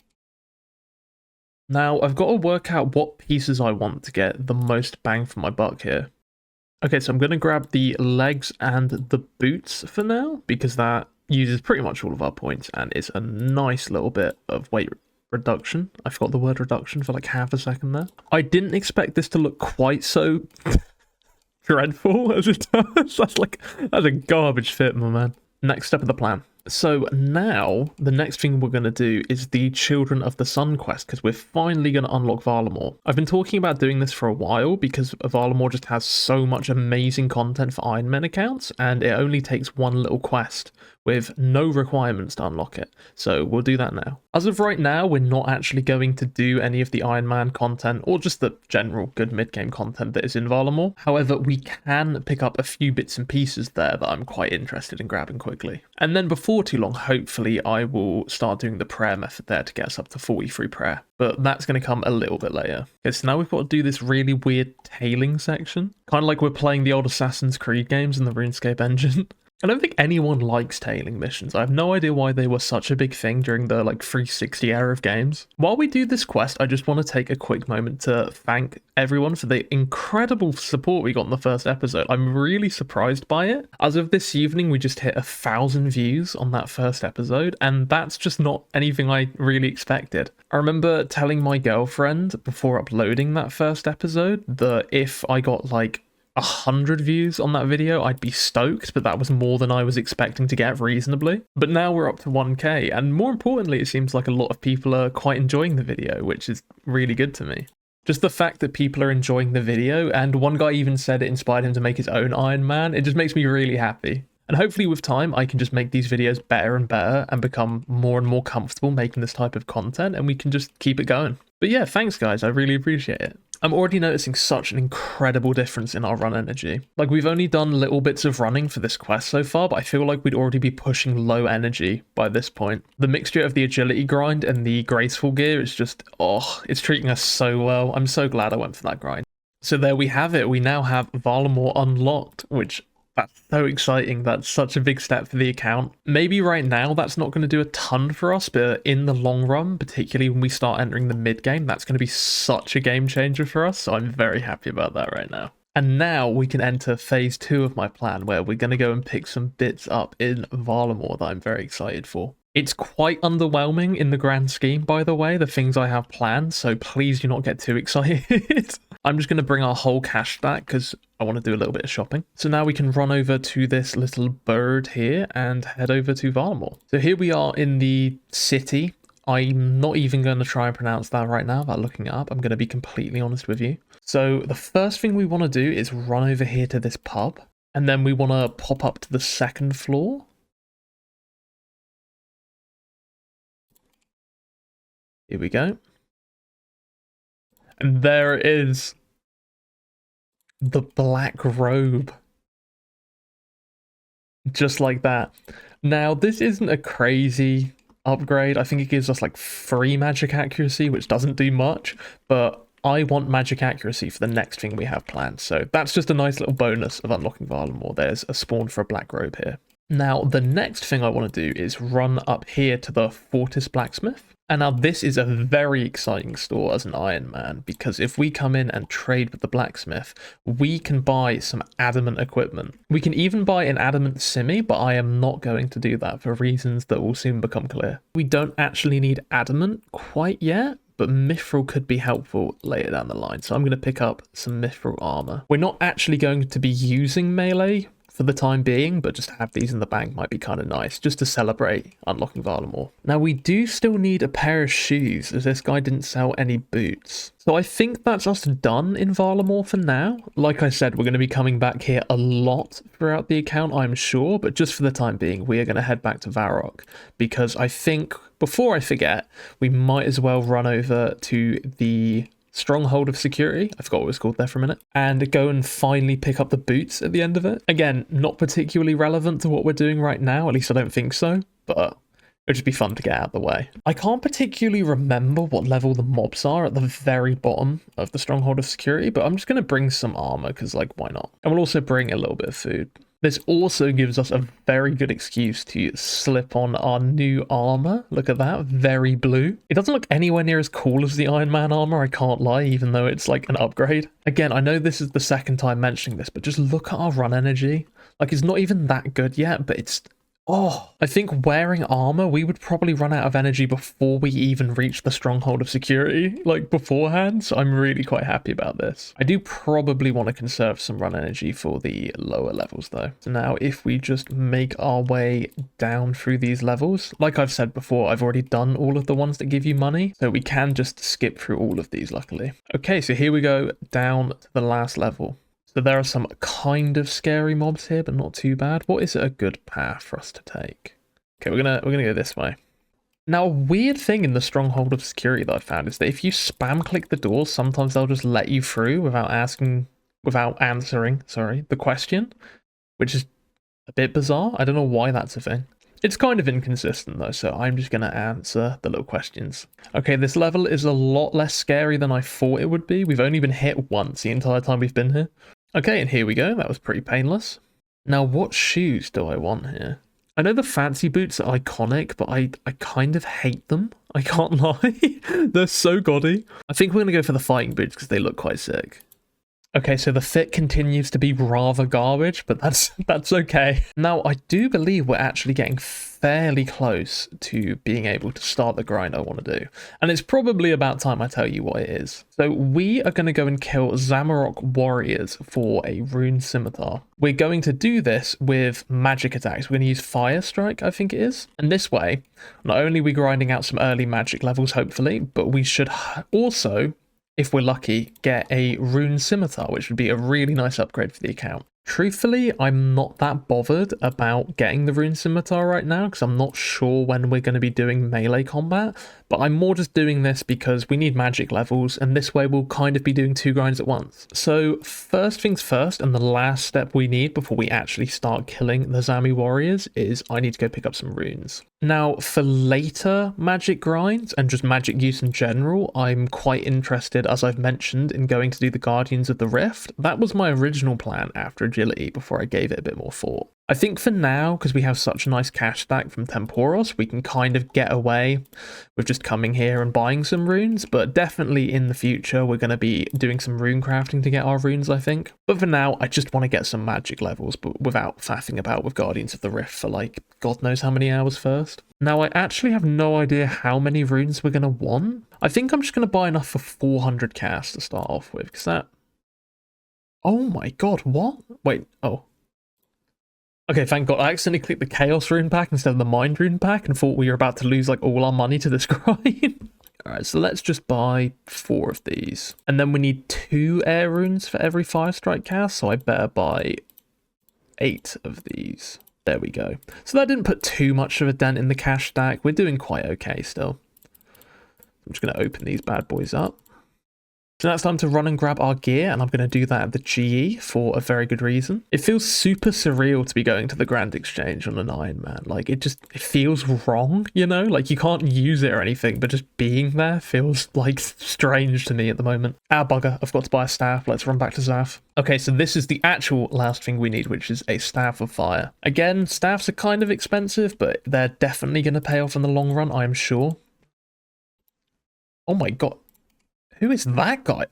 Speaker 1: Now, I've got to work out what pieces I want to get the most bang for my buck here. Okay, so I'm going to grab the legs and the boots for now, because that uses pretty much all of our points, and it's a nice little bit of weight reduction. I forgot the word reduction for like half a second there. I didn't expect this to look quite so dreadful as it does. That's a garbage fit, my man. Next step of the plan. So now, the next thing we're going to do is the Children of the Sun quest, because we're finally going to unlock Varlamore. I've been talking about doing this for a while, because Varlamore just has so much amazing content for Ironman accounts, and it only takes one little quest with no requirements to unlock it. So we'll do that now. As of right now, we're not actually going to do any of the Ironman content, or just the general good mid-game content that is in Varlamore. However, we can pick up a few bits and pieces there that I'm quite interested in grabbing quickly. And then before too long, hopefully I will start doing the prayer method there to get us up to 43 prayer. But that's going to come a little bit later. Okay, so now we've got to do this really weird tailing section. Kind of like we're playing the old Assassin's Creed games in the RuneScape engine. I don't think anyone likes tailing missions. I have no idea why they were such a big thing during the 360 era of games. While we do this quest, I just want to take a quick moment to thank everyone for the incredible support we got in the first episode. I'm really surprised by it. As of this evening, we just hit 1,000 views on that first episode, and that's just not anything I really expected. I remember telling my girlfriend before uploading that first episode that if I got 100 views on that video, I'd be stoked, but that was more than I was expecting to get reasonably. But now we're up to 1k, and more importantly, it seems like a lot of people are quite enjoying the video, which is really good to me. Just the fact that people are enjoying the video, and one guy even said it inspired him to make his own Iron Man, it just makes me really happy. And hopefully with time, I can just make these videos better and better and become more and more comfortable making this type of content, and we can just keep it going. But yeah, thanks guys, I really appreciate it. I'm already noticing such an incredible difference in our run energy. We've only done little bits of running for this quest so far, but I feel like we'd already be pushing low energy by this point. The mixture of the agility grind and the graceful gear is just, it's treating us so well. I'm so glad I went for that grind. So there we have it. We now have Varlamore unlocked, which that's so exciting. That's such a big step for the account. Maybe right now that's not going to do a ton for us, but in the long run, particularly when we start entering the mid game, that's going to be such a game changer for us. So I'm very happy about that right now. And now we can enter phase 2 of my plan, where we're going to go and pick some bits up in Varlamore that I'm very excited for. It's quite underwhelming in the grand scheme, by the way, the things I have planned, so please do not get too excited. I'm just going to bring our whole cash stack because I want to do a little bit of shopping. So now we can run over to this little bird here and head over to Varlamore. So here we are in the city. I'm not even going to try and pronounce that right now without looking it up. I'm going to be completely honest with you. So the first thing we want to do is run over here to this pub, and then we want to pop up to the second floor. Here we go. And there it is. The black robe. Just like that. Now, this isn't a crazy upgrade. I think it gives us 3 magic accuracy, which doesn't do much, but I want magic accuracy for the next thing we have planned. So that's just a nice little bonus of unlocking Varlamore. There's a spawn for a black robe here. Now, the next thing I want to do is run up here to the Fortis Blacksmith. And now this is a very exciting store as an Iron Man, because if we come in and trade with the blacksmith, we can buy some adamant equipment. We can even buy an adamant simi, but I am not going to do that for reasons that will soon become clear. We don't actually need adamant quite yet, but mithril could be helpful later down the line. So I'm going to pick up some mithril armor. We're not actually going to be using melee for the time being, but just have these in the bank might be kind of nice, just to celebrate unlocking Varlamore. Now, we do still need a pair of shoes, as this guy didn't sell any boots. So I think that's us done in Varlamore for now. Like I said, we're going to be coming back here a lot throughout the account, I'm sure, but just for the time being, we are going to head back to Varrock, because I think, before I forget, we might as well run over to the Stronghold of Security, I forgot what it was called there for a minute, and go and finally pick up the boots at the end of it. Again, not particularly relevant to what we're doing right now, at least I don't think so, but it'd just be fun to get out of the way. I can't particularly remember what level the mobs are at the very bottom of the Stronghold of Security, but I'm just going to bring some armor, because, like, why not? And we'll also bring a little bit of food. This also gives us a very good excuse to slip on our new armor. Look at that, very blue. It doesn't look anywhere near as cool as the Iron Man armor, I can't lie, even though it's like an upgrade. Again, I know this is the second time mentioning this, but just look at our run energy. Like, it's not even that good yet, but it's... Oh, I think wearing armor, we would probably run out of energy before we even reach the Stronghold of Security, like beforehand, so I'm really quite happy about this. I do probably want to conserve some run energy for the lower levels though. So now if we just make our way down through these levels, like I've said before, I've already done all of the ones that give you money, so we can just skip through all of these luckily. Okay, so here we go down to the last level. So there are some kind of scary mobs here, but not too bad. What is a good path for us to take? Okay, we're gonna go this way. Now, a weird thing in the Stronghold of Security that I found is that if you spam click the doors, sometimes they'll just let you through without answering, the question, which is a bit bizarre. I don't know why that's a thing. It's kind of inconsistent though, so I'm just going to answer the little questions. Okay, this level is a lot less scary than I thought it would be. We've only been hit once the entire time we've been here. Okay, and here we go. That was pretty painless. Now, what shoes do I want here? I know the fancy boots are iconic, but I kind of hate them. I can't lie. They're so gaudy. I think we're going to go for the fighting boots because they look quite sick. Okay, so the fit continues to be rather garbage, but that's okay. Now, I do believe we're actually getting fairly close to being able to start the grind I want to do. And it's probably about time I tell you what it is. So we are going to go and kill Zamorak warriors for a rune scimitar. We're going to do this with magic attacks. We're going to use Fire Strike, I think it is. And this way, not only are we grinding out some early magic levels, hopefully, but we should also, if we're lucky, get a rune scimitar, which would be a really nice upgrade for the account. Truthfully, I'm not that bothered about getting the rune scimitar right now because I'm not sure when we're going to be doing melee combat, but I'm more just doing this because we need magic levels, and this way we'll kind of be doing two grinds at once. So first things first, and the last step we need before we actually start killing the Zami warriors is I need to go pick up some runes. Now, for later magic grinds and just magic use in general, I'm quite interested, as I've mentioned, in going to do the Guardians of the Rift. That was my original plan after agility before I gave it a bit more thought. I think for now, because we have such a nice cash stack from Temporos, we can kind of get away with just coming here and buying some runes, but definitely in the future we're going to be doing some rune crafting to get our runes, I think. But for now, I just want to get some magic levels, but without faffing about with Guardians of the Rift for like God knows how many hours first. Now, I actually have no idea how many runes we're going to want. I think I'm just going to buy enough for 400 casts to start off with, because that... Oh my god, what? Wait, oh. Okay, thank god. I accidentally clicked the Chaos rune pack instead of the Mind rune pack and thought we were about to lose like all our money to this grind. Alright, so let's just buy 4 of these. And then we need 2 air runes for every Fire Strike cast, so I better buy 8 of these. There we go. So that didn't put too much of a dent in the cash stack. We're doing quite okay still. I'm just going to open these bad boys up. So now it's time to run and grab our gear, and I'm going to do that at the GE for a very good reason. It feels super surreal to be going to the Grand Exchange on an Ironman. Like, it feels wrong, you know? Like, you can't use it or anything, but just being there feels, like, strange to me at the moment. Ah, bugger, I've got to buy a staff. Let's run back to Zaf. Okay, so this is the actual last thing we need, which is a Staff of Fire. Again, staffs are kind of expensive, but they're definitely going to pay off in the long run, I'm sure. Oh my god. Who is that guy?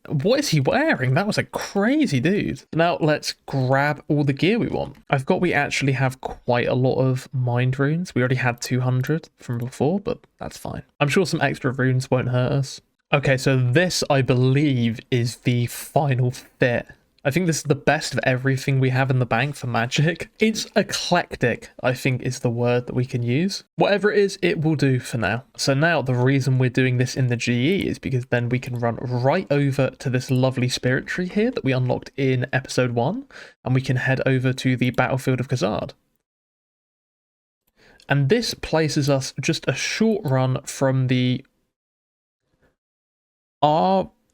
Speaker 1: What is he wearing? That was a crazy dude. Now let's grab all the gear we want. We actually have quite a lot of mind runes. We already had 200 from before, but that's fine. I'm sure some extra runes won't hurt us. Okay, so this, I believe, is the final fit. I think this is the best of everything we have in the bank for magic. It's eclectic, I think is the word that we can use. Whatever it is, it will do for now. So now the reason we're doing this in the GE is because then we can run right over to this lovely spirit tree here that we unlocked in episode 1, and we can head over to the battlefield of Khazad. And this places us just a short run from the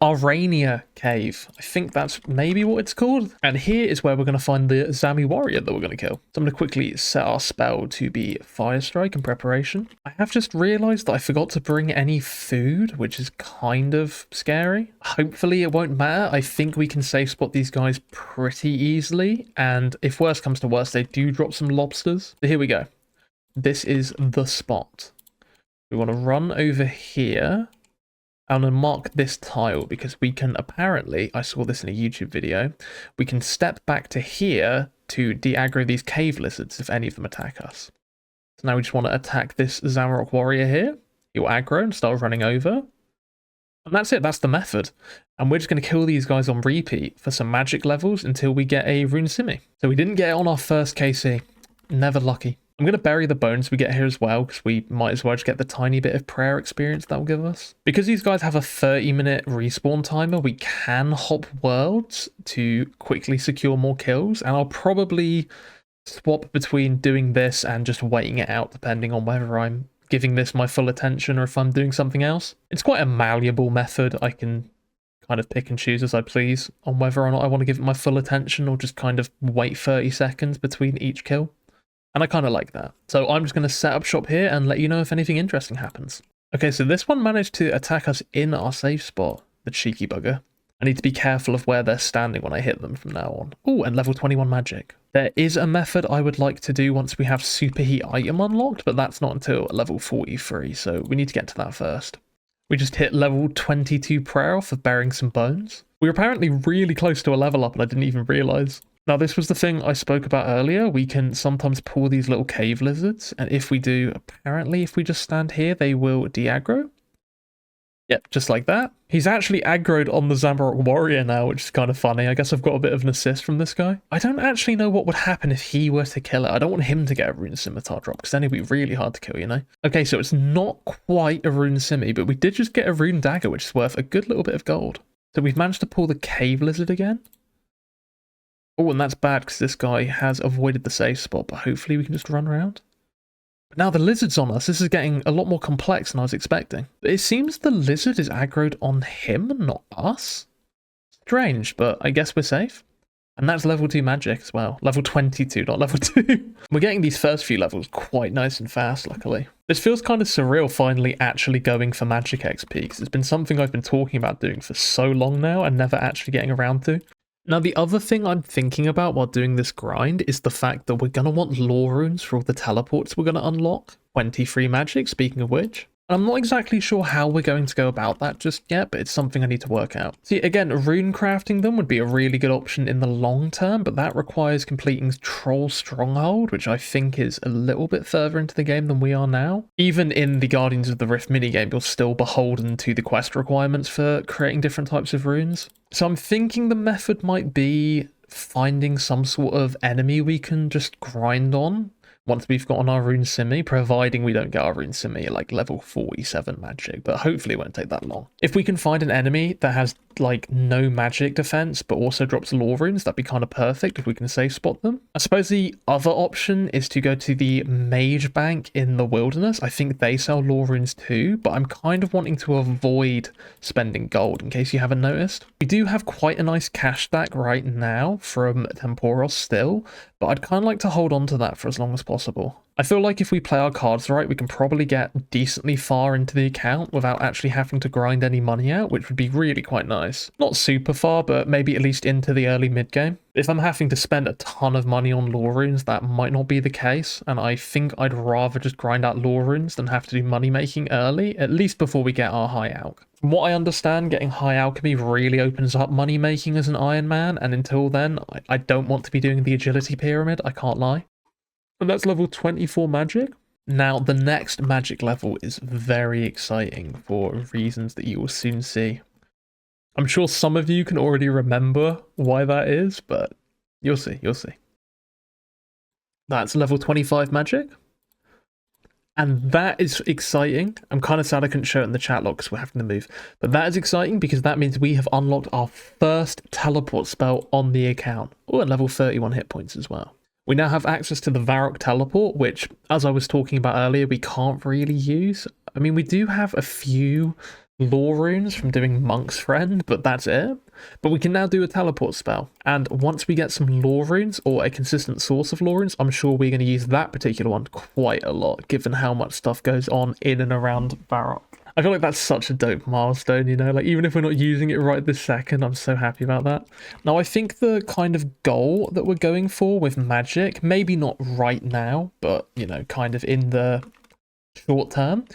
Speaker 1: Arania cave. I think that's maybe what it's called. And here is where we're going to find the Zami warrior that we're going to kill. So I'm going to quickly set our spell to be Fire Strike in preparation. I have just realized that I forgot to bring any food, which is kind of scary. Hopefully it won't matter. I think we can safe spot these guys pretty easily. And if worse comes to worse, they do drop some lobsters. So here we go. This is the spot. We want to run over here. I'm going to mark this tile because we can apparently, I saw this in a YouTube video, we can step back to here to de-aggro these cave lizards if any of them attack us. So now we just want to attack this Zamarok warrior here. He'll aggro and start running over. And that's it, that's the method. And we're just going to kill these guys on repeat for some magic levels until we get a rune simi. So we didn't get it on our first KC. Never lucky. I'm going to bury the bones we get here as well, because we might as well just get the tiny bit of prayer experience that will give us. Because these guys have a 30-minute respawn timer, we can hop worlds to quickly secure more kills, and I'll probably swap between doing this and just waiting it out, depending on whether I'm giving this my full attention or if I'm doing something else. It's quite a malleable method. I can kind of pick and choose as I please on whether or not I want to give it my full attention or just kind of wait 30 seconds between each kill. And I kind of like that. So I'm just going to set up shop here and let you know if anything interesting happens. Okay, so this one managed to attack us in our safe spot, the cheeky bugger. I need to be careful of where they're standing when I hit them from now on. Oh, and level 21 magic. There is a method I would like to do once we have superheat item unlocked, but that's not until level 43, so we need to get to that first. We just hit level 22 prayer off of burying some bones. We were apparently really close to a level up and I didn't even realise. Now, this was the thing I spoke about earlier. We can sometimes pull these little cave lizards, and if we do, apparently, if we just stand here, they will de-aggro. Yep, just like that. He's actually aggroed on the Zamarok warrior now, which is kind of funny. I guess I've got a bit of an assist from this guy. I don't actually know what would happen if he were to kill it. I don't want him to get a rune scimitar drop, because then it'd be really hard to kill, you know? Okay, so it's not quite a rune simi, but we did just get a rune dagger, which is worth a good little bit of gold. So we've managed to pull the cave lizard again. Oh, and that's bad because this guy has avoided the safe spot, but hopefully we can just run around. But now the lizard's on us. This is getting a lot more complex than I was expecting. It seems the lizard is aggroed on him and not us. Strange, but I guess we're safe. And that's level 2 magic as well. Level 22, not level 2. We're getting these first few levels quite nice and fast, luckily. This feels kind of surreal finally actually going for magic XP, because it's been something I've been talking about doing for so long now and never actually getting around to. Now, the other thing I'm thinking about while doing this grind is the fact that we're going to want lore runes for all the teleports we're going to unlock. 23 magic, speaking of which. I'm not exactly sure how we're going to go about that just yet, but it's something I need to work out. See, again, rune crafting them would be a really good option in the long term, but that requires completing Troll Stronghold, which I think is a little bit further into the game than we are now. Even in the Guardians of the Rift minigame, you're still beholden to the quest requirements for creating different types of runes. So I'm thinking the method might be finding some sort of enemy we can just grind on. once we've gotten our rune simi, providing we don't get our rune simi at like level 47 magic, but hopefully it won't take that long. If we can find an enemy that has like no magic defense but also drops lore runes, that'd be kind of perfect if we can safe spot them. I suppose the other option is to go to the mage bank in the wilderness. I think they sell lore runes too, but I'm kind of wanting to avoid spending gold in case you haven't noticed. We do have quite a nice cash stack right now from Temporos still, but I'd kind of like to hold on to that for as long as possible. I feel like if we play our cards right, we can probably get decently far into the account without actually having to grind any money out, which would be really quite nice. Not super far, but maybe at least into the early mid game. If I'm having to spend a ton of money on lore runes, that might not be the case, and I think I'd rather just grind out lore runes than have to do money making early, at least before we get our high alch. From what I understand, getting high alchemy really opens up money making as an Ironman, and until then, I don't want to be doing the agility pyramid, I can't lie. And that's level 24 magic. Now, the next magic level is very exciting for reasons that you will soon see. I'm sure some of you can already remember why that is, but you'll see, you'll see. That's level 25 magic. And that is exciting. I'm kind of sad I couldn't show it in the chat log because we're having to move. But that is exciting because that means we have unlocked our first teleport spell on the account. Oh, and level 31 hit points as well. We now have access to the Varrock teleport, which, as I was talking about earlier, we can't really use. I mean, we do have a few lore runes from doing Monk's Friend, but that's it. But we can now do a teleport spell. And once we get some lore runes, or a consistent source of lore runes, I'm sure we're going to use that particular one quite a lot, given how much stuff goes on in and around Varrock. I feel like that's such a dope milestone, you know, like even if we're not using it right this second, I'm so happy about that. Now, I think the kind of goal that we're going for with magic, maybe not right now, but, you know, kind of in the short term,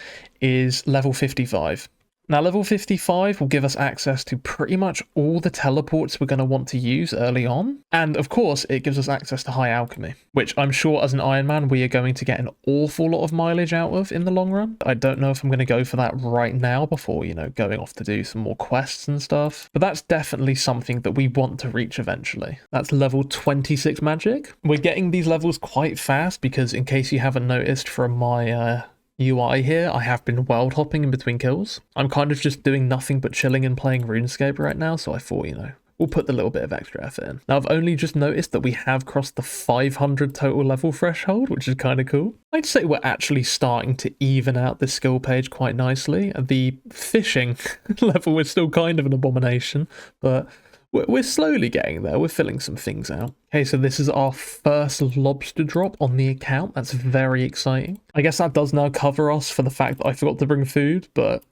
Speaker 1: is level 55. Now, level 55 will give us access to pretty much all the teleports we're going to want to use early on. And of course, it gives us access to high alchemy, which I'm sure as an Ironman, we are going to get an awful lot of mileage out of in the long run. I don't know if I'm going to go for that right now before, you know, going off to do some more quests and stuff. But that's definitely something that we want to reach eventually. That's level 26 magic. We're getting these levels quite fast because, in case you haven't noticed from my UI here, I have been world hopping in between kills. I'm kind of just doing nothing but chilling and playing RuneScape right now, so I thought, you know, we'll put the little bit of extra effort in. Now, I've only just noticed that we have crossed the 500 total level threshold, which is kind of cool. I'd say we're actually starting to even out this skill page quite nicely. The fishing level is still kind of an abomination, but we're slowly getting there. We're filling some things out. Okay, so this is our first lobster drop on the account. That's very exciting. I guess that does now cover us for the fact that I forgot to bring food, but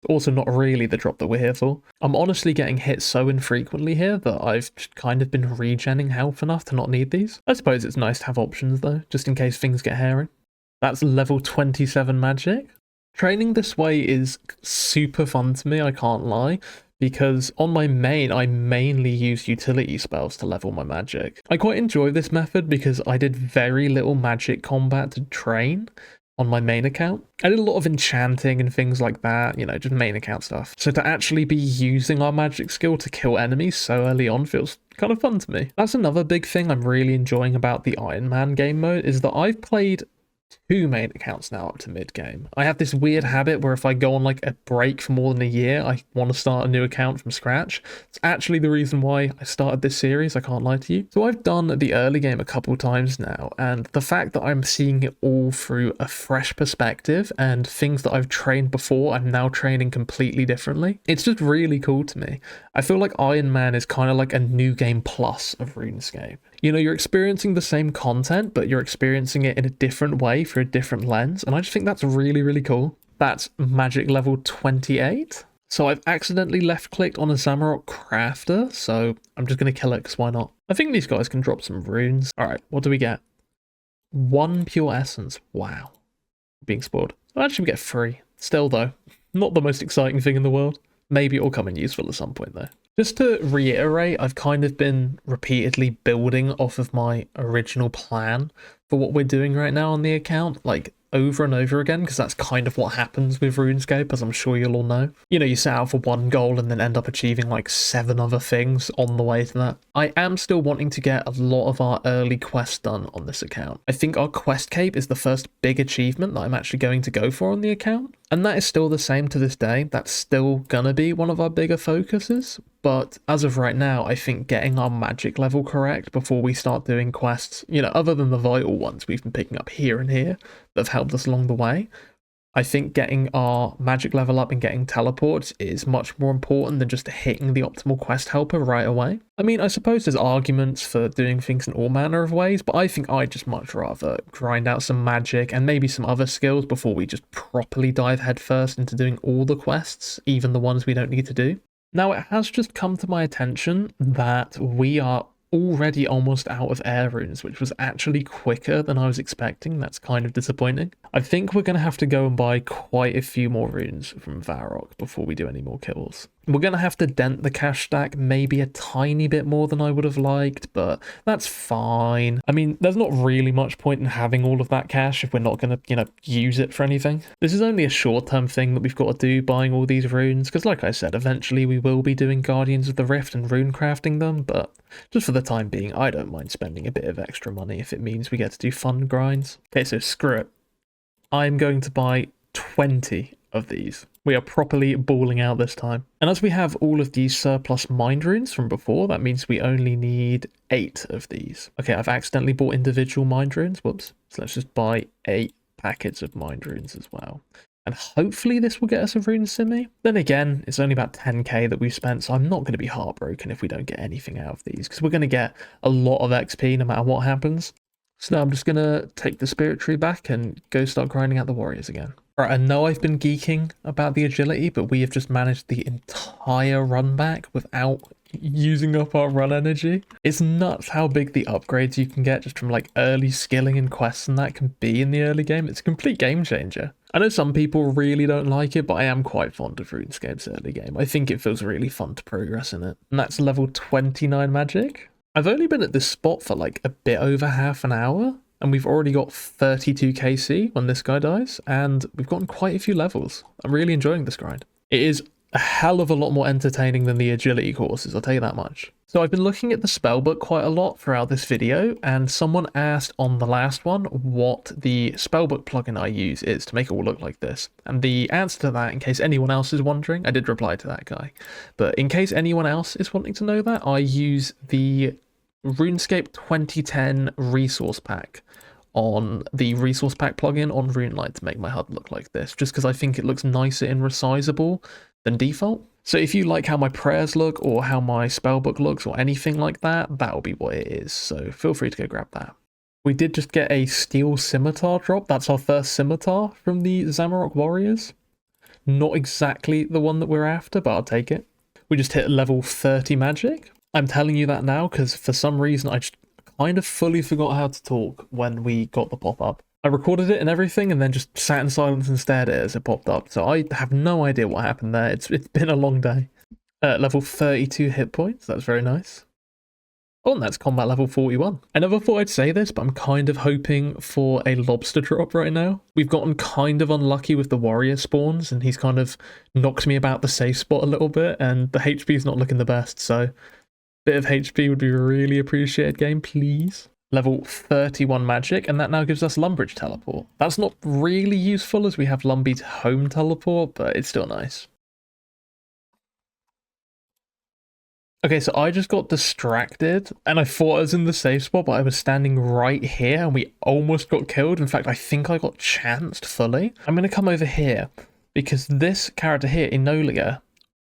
Speaker 1: also not really the drop that we're here for. I'm honestly getting hit so infrequently here that I've kind of been regenning health enough to not need these. I suppose it's nice to have options though, just in case things get hairy. That's level 27 magic. Training this way is super fun to me, I can't lie, because on my main, I mainly use utility spells to level my magic. I quite enjoy this method because I did very little magic combat to train on my main account. I did a lot of enchanting and things like that, you know, just main account stuff. So to actually be using our magic skill to kill enemies so early on feels kind of fun to me. That's another big thing I'm really enjoying about the Ironman game mode, is that I've played 2 main accounts now up to mid game. I have this weird habit where if I go on like a break for more than a year, I want to start a new account from scratch. It's actually the reason why I started this series, I can't lie to you. So I've done the early game a couple times now, and the fact that I'm seeing it all through a fresh perspective and things that I've trained before I'm now training completely differently, it's just really cool to me. I feel like Ironman is kind of like a new game plus of RuneScape. You know, you're experiencing the same content, but you're experiencing it in a different way through a different lens, and I just think that's really, really cool. That's magic level 28. So I've accidentally left-clicked on a Zamarok Crafter, so I'm just going to kill it because why not? I think these guys can drop some runes. Alright, what do we get? 1 pure essence. Wow. Being spoiled. Well, actually, we get 3. Still, though, not the most exciting thing in the world. Maybe it'll come in useful at some point, though. Just to reiterate, I've kind of been repeatedly building off of my original plan for what we're doing right now on the account. Like, over and over again, because that's kind of what happens with RuneScape, as I'm sure you'll all know. You know, you set out for one goal and then end up achieving like 7 other things on the way to that. I am still wanting to get a lot of our early quests done on this account. I think our quest cape is the first big achievement that I'm actually going to go for on the account, and that is still the same to this day. That's still gonna be one of our bigger focuses, but as of right now, I think getting our magic level correct before we start doing quests, you know, other than the vital ones we've been picking up here and here that have helped us along the way, I think getting our magic level up and getting teleports is much more important than just hitting the optimal quest helper right away. I mean, I suppose there's arguments for doing things in all manner of ways, but I think I'd just much rather grind out some magic and maybe some other skills before we just properly dive headfirst into doing all the quests, even the ones we don't need to do. Now, it has just come to my attention that we are already almost out of air runes, which was actually quicker than I was expecting. That's kind of disappointing. I think we're going to have to go and buy quite a few more runes from Varrock before we do any more kills. We're going to have to dent the cash stack maybe a tiny bit more than I would have liked, but that's fine. I mean, there's not really much point in having all of that cash if we're not going to, you know, use it for anything. This is only a short-term thing that we've got to do, buying all these runes, because like I said, eventually we will be doing Guardians of the Rift and rune crafting them, but just for the time being, I don't mind spending a bit of extra money if it means we get to do fun grinds. Okay, so screw it. I'm going to buy 20 of these. We are properly balling out this time. And as we have all of these surplus mind runes from before, that means we only need 8 of these. Okay, I've accidentally bought individual mind runes. Whoops. So let's just buy 8 packets of mind runes as well. And hopefully this will get us a rune simi. Then again, it's only about 10k that we've spent, so I'm not going to be heartbroken if we don't get anything out of these, because we're going to get a lot of XP no matter what happens. So now I'm just going to take the spirit tree back and go start grinding out the warriors again. Right, I know I've been geeking about the agility, but we have just managed the entire run back without using up our run energy. It's nuts how big the upgrades you can get just from like early skilling and quests and that can be in the early game. It's a complete game changer. I know some people really don't like it, but I am quite fond of RuneScape's early game. I think it feels really fun to progress in it. And that's level 29 magic. I've only been at this spot for like a bit over half an hour, and we've already got 32 KC when this guy dies, and we've gotten quite a few levels. I'm really enjoying this grind. It is a hell of a lot more entertaining than the agility courses, I'll tell you that much. So I've been looking at the spellbook quite a lot throughout this video, and someone asked on the last one what the spellbook plugin I use is to make it all look like this. And the answer to that, in case anyone else is wondering, I did reply to that guy, but in case anyone else is wanting to know that, I use the RuneScape 2010 resource pack on the resource pack plugin on RuneLite to make my HUD look like this, just because I think it looks nicer and resizable than default. So if you like how my prayers look or how my spellbook looks or anything like that, that'll be what it is. So feel free to go grab that. We did just get a steel scimitar drop. That's our first scimitar from the Zamorak warriors. Not exactly the one that we're after, but I'll take it. We just hit level 30 magic. I'm telling you that now because for some reason I just kind of fully forgot how to talk when we got the pop-up. I recorded it and everything and then just sat in silence and stared at it as it popped up. So I have no idea what happened there. It's been a long day. Level 32 hit points. That's very nice. Oh, and that's combat level 41. I never thought I'd say this, but I'm kind of hoping for a lobster drop right now. We've gotten kind of unlucky with the warrior spawns, and he's kind of knocked me about the safe spot a little bit, and the HP is not looking the best, so bit of HP would be really appreciated, game, please. Level 31 magic, and that now gives us Lumbridge teleport. That's not really useful as we have Lumbridge home teleport, but it's still nice. Okay, so I just got distracted, and I thought I was in the safe spot, but I was standing right here, and we almost got killed. In fact, I think I got chanced fully. I'm going to come over here, because this character here, Enolia,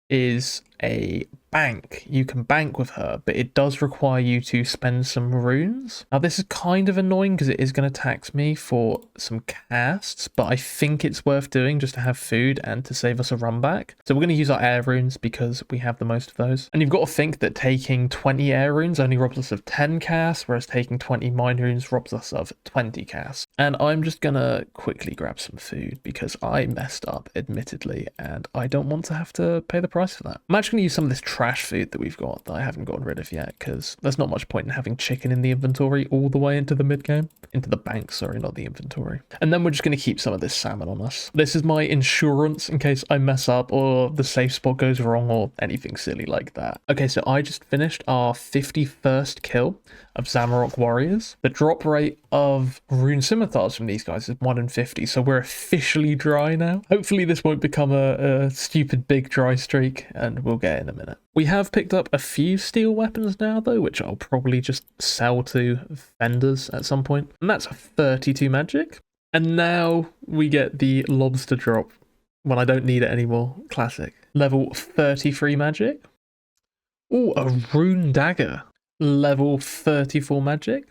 Speaker 1: is a bank. You can bank with her, but it does require you to spend some runes. Now this is kind of annoying because it is going to tax me for some casts, but I think it's worth doing just to have food and to save us a run back. So we're going to use our air runes because we have the most of those. And you've got to think that taking 20 air runes only robs us of 10 casts, whereas taking 20 mind runes robs us of 20 casts. And I'm just going to quickly grab some food because I messed up, admittedly, and I don't want to have to pay the price for that. I'm actually actually going to use some of this trash food that we've got that I haven't gotten rid of yet, because there's not much point in having chicken in the inventory all the way into the mid-game. Into the bank, sorry, not the inventory. And then we're just going to keep some of this salmon on us. This is my insurance in case I mess up or the safe spot goes wrong or anything silly like that. Okay, so I just finished our 51st kill of Zamorak warriors. The drop rate of rune scimitars from these guys is 1 in 50, so we're officially dry now. Hopefully this won't become a stupid big dry streak, and we'll get in a minute. We have picked up a few steel weapons now though, which I'll probably just sell to vendors at some point. And that's 32 magic. And now we get the lobster drop when I don't need it anymore. Classic. Level 33 magic. Oh, a rune dagger. Level 34 magic.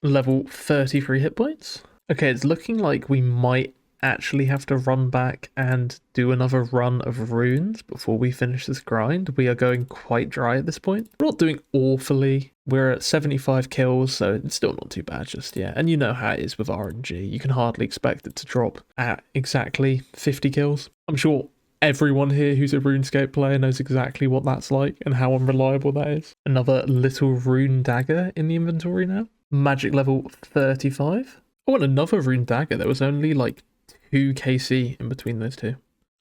Speaker 1: Level 33 hit points. Okay, it's looking like we might actually have to run back and do another run of runes before we finish this grind. We are going quite dry at this point. We're not doing awfully. We're at 75 kills, so it's still not too bad just yet. And you know how it is with RNG. You can hardly expect it to drop at exactly 50 kills. I'm sure everyone here who's a RuneScape player knows exactly what that's like and how unreliable that is. Another little rune dagger in the inventory now. Magic level 35. Oh, and another rune dagger. There was only like 2 KC in between those two.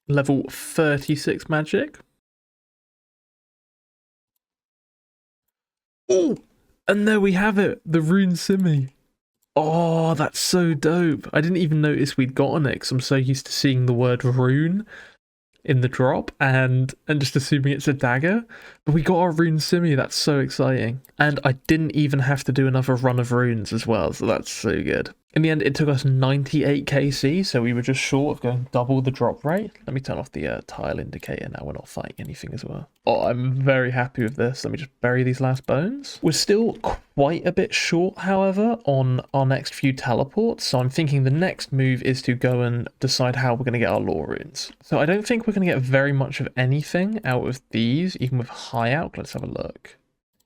Speaker 1: Level 36 magic. Oh, and there we have it. The rune simi. Oh, that's so dope. I didn't even notice we'd gotten it because I'm so used to seeing the word rune in the drop and just assuming it's a dagger. But we got our rune simi. That's so exciting. And I didn't even have to do another run of runes as well, so that's so good. In the end, it took us 98 KC, so we were just short of going double the drop rate. Let me turn off the tile indicator now. We're not fighting anything as well. Oh, I'm very happy with this. Let me just bury these last bones. We're still quite a bit short, however, on our next few teleports. So I'm thinking the next move is to go and decide how we're going to get our lore runes. So I don't think we're going to get very much of anything out of these, even with high alch. Let's have a look.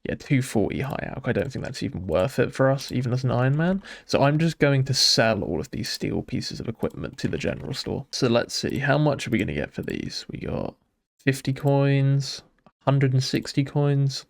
Speaker 1: Yeah, 240 high alch. I don't think that's even worth it for us, even as an Ironman. So I'm just going to sell all of these steel pieces of equipment to the general store. So let's see, how much are we going to get for these? We got 50 coins, 160 coins.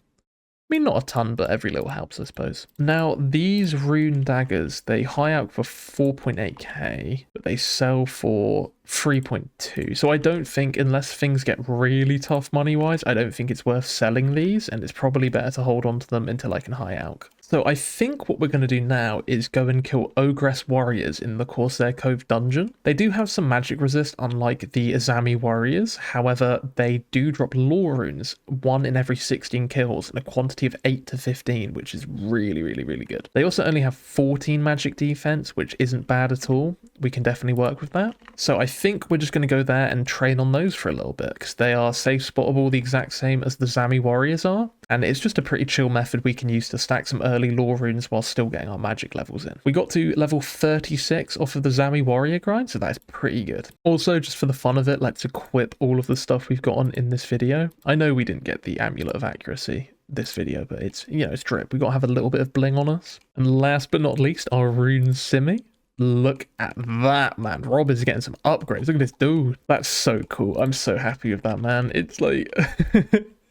Speaker 1: I mean, not a ton, but every little helps, I suppose. Now, these rune daggers, they high out for 4.8k, but they sell for 3.2. So I don't think, unless things get really tough money-wise, I don't think it's worth selling these, and it's probably better to hold on to them until I can high out. So I think what we're going to do now is go and kill Ogress warriors in the Corsair Cove dungeon. They do have some magic resist, unlike the Azami warriors. However, they do drop lore runes, 1 in every 16 kills, in a quantity of 8 to 15, which is really, really, really good. They also only have 14 magic defense, which isn't bad at all. We can definitely work with that. So I think we're just going to go there and train on those for a little bit, because they are safe spottable the exact same as the Zami warriors are. And it's just a pretty chill method we can use to stack some early lore runes while still getting our magic levels in. We got to level 36 off of the Zami warrior grind, so that is pretty good. Also, just for the fun of it, let's equip all of the stuff we've got on in this video. I know we didn't get the Amulet of Accuracy this video, but it's, you know, it's drip. We got to have a little bit of bling on us. And last but not least, our rune simi. Look at that, man. Rob is getting some upgrades. Look at this dude. That's so cool. I'm so happy with that, man. It's like...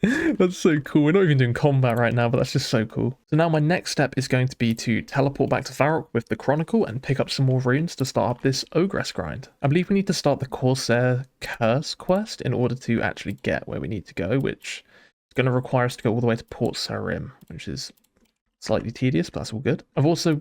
Speaker 1: That's so cool. We're not even doing combat right now, but that's just so cool. So now my next step is going to be to teleport back to Varrock with the Chronicle and pick up some more runes to start up this Ogress grind. I believe we need to start the Corsair Curse quest in order to actually get where we need to go, which is going to require us to go all the way to Port Sarim, which is slightly tedious, but that's all good. I've also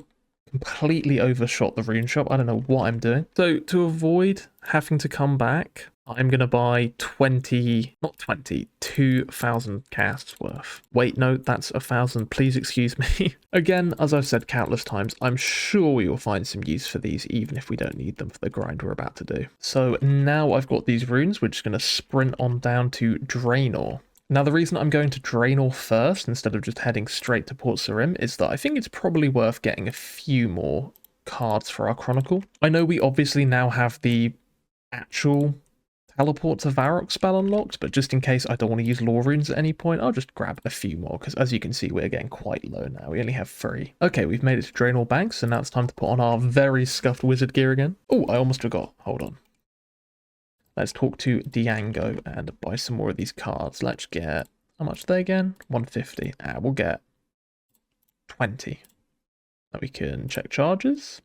Speaker 1: completely overshot the rune shop. I don't know what I'm doing. So to avoid having to come back, I'm going to buy 2,000 casts worth. Wait, no, that's 1,000. Please excuse me. Again, as I've said countless times, I'm sure we will find some use for these, even if we don't need them for the grind we're about to do. So now I've got these runes, we're just going to sprint on down to Draenor. Now, the reason I'm going to Draenor first, instead of just heading straight to Port Sarim, is that I think it's probably worth getting a few more cards for our Chronicle. I know we obviously now have the actual teleport to Varrock spell unlocked, but just in case I don't want to use lore runes at any point, I'll just grab a few more, because as you can see, we're getting quite low now. We only have 3. Okay, we've made it to Draenor Banks, so now it's time to put on our very scuffed wizard gear again. Oh, I almost forgot. Hold on. Let's talk to Diango and buy some more of these cards. Let's get, how much are they again? 150. We'll get 20. Now we can check charges.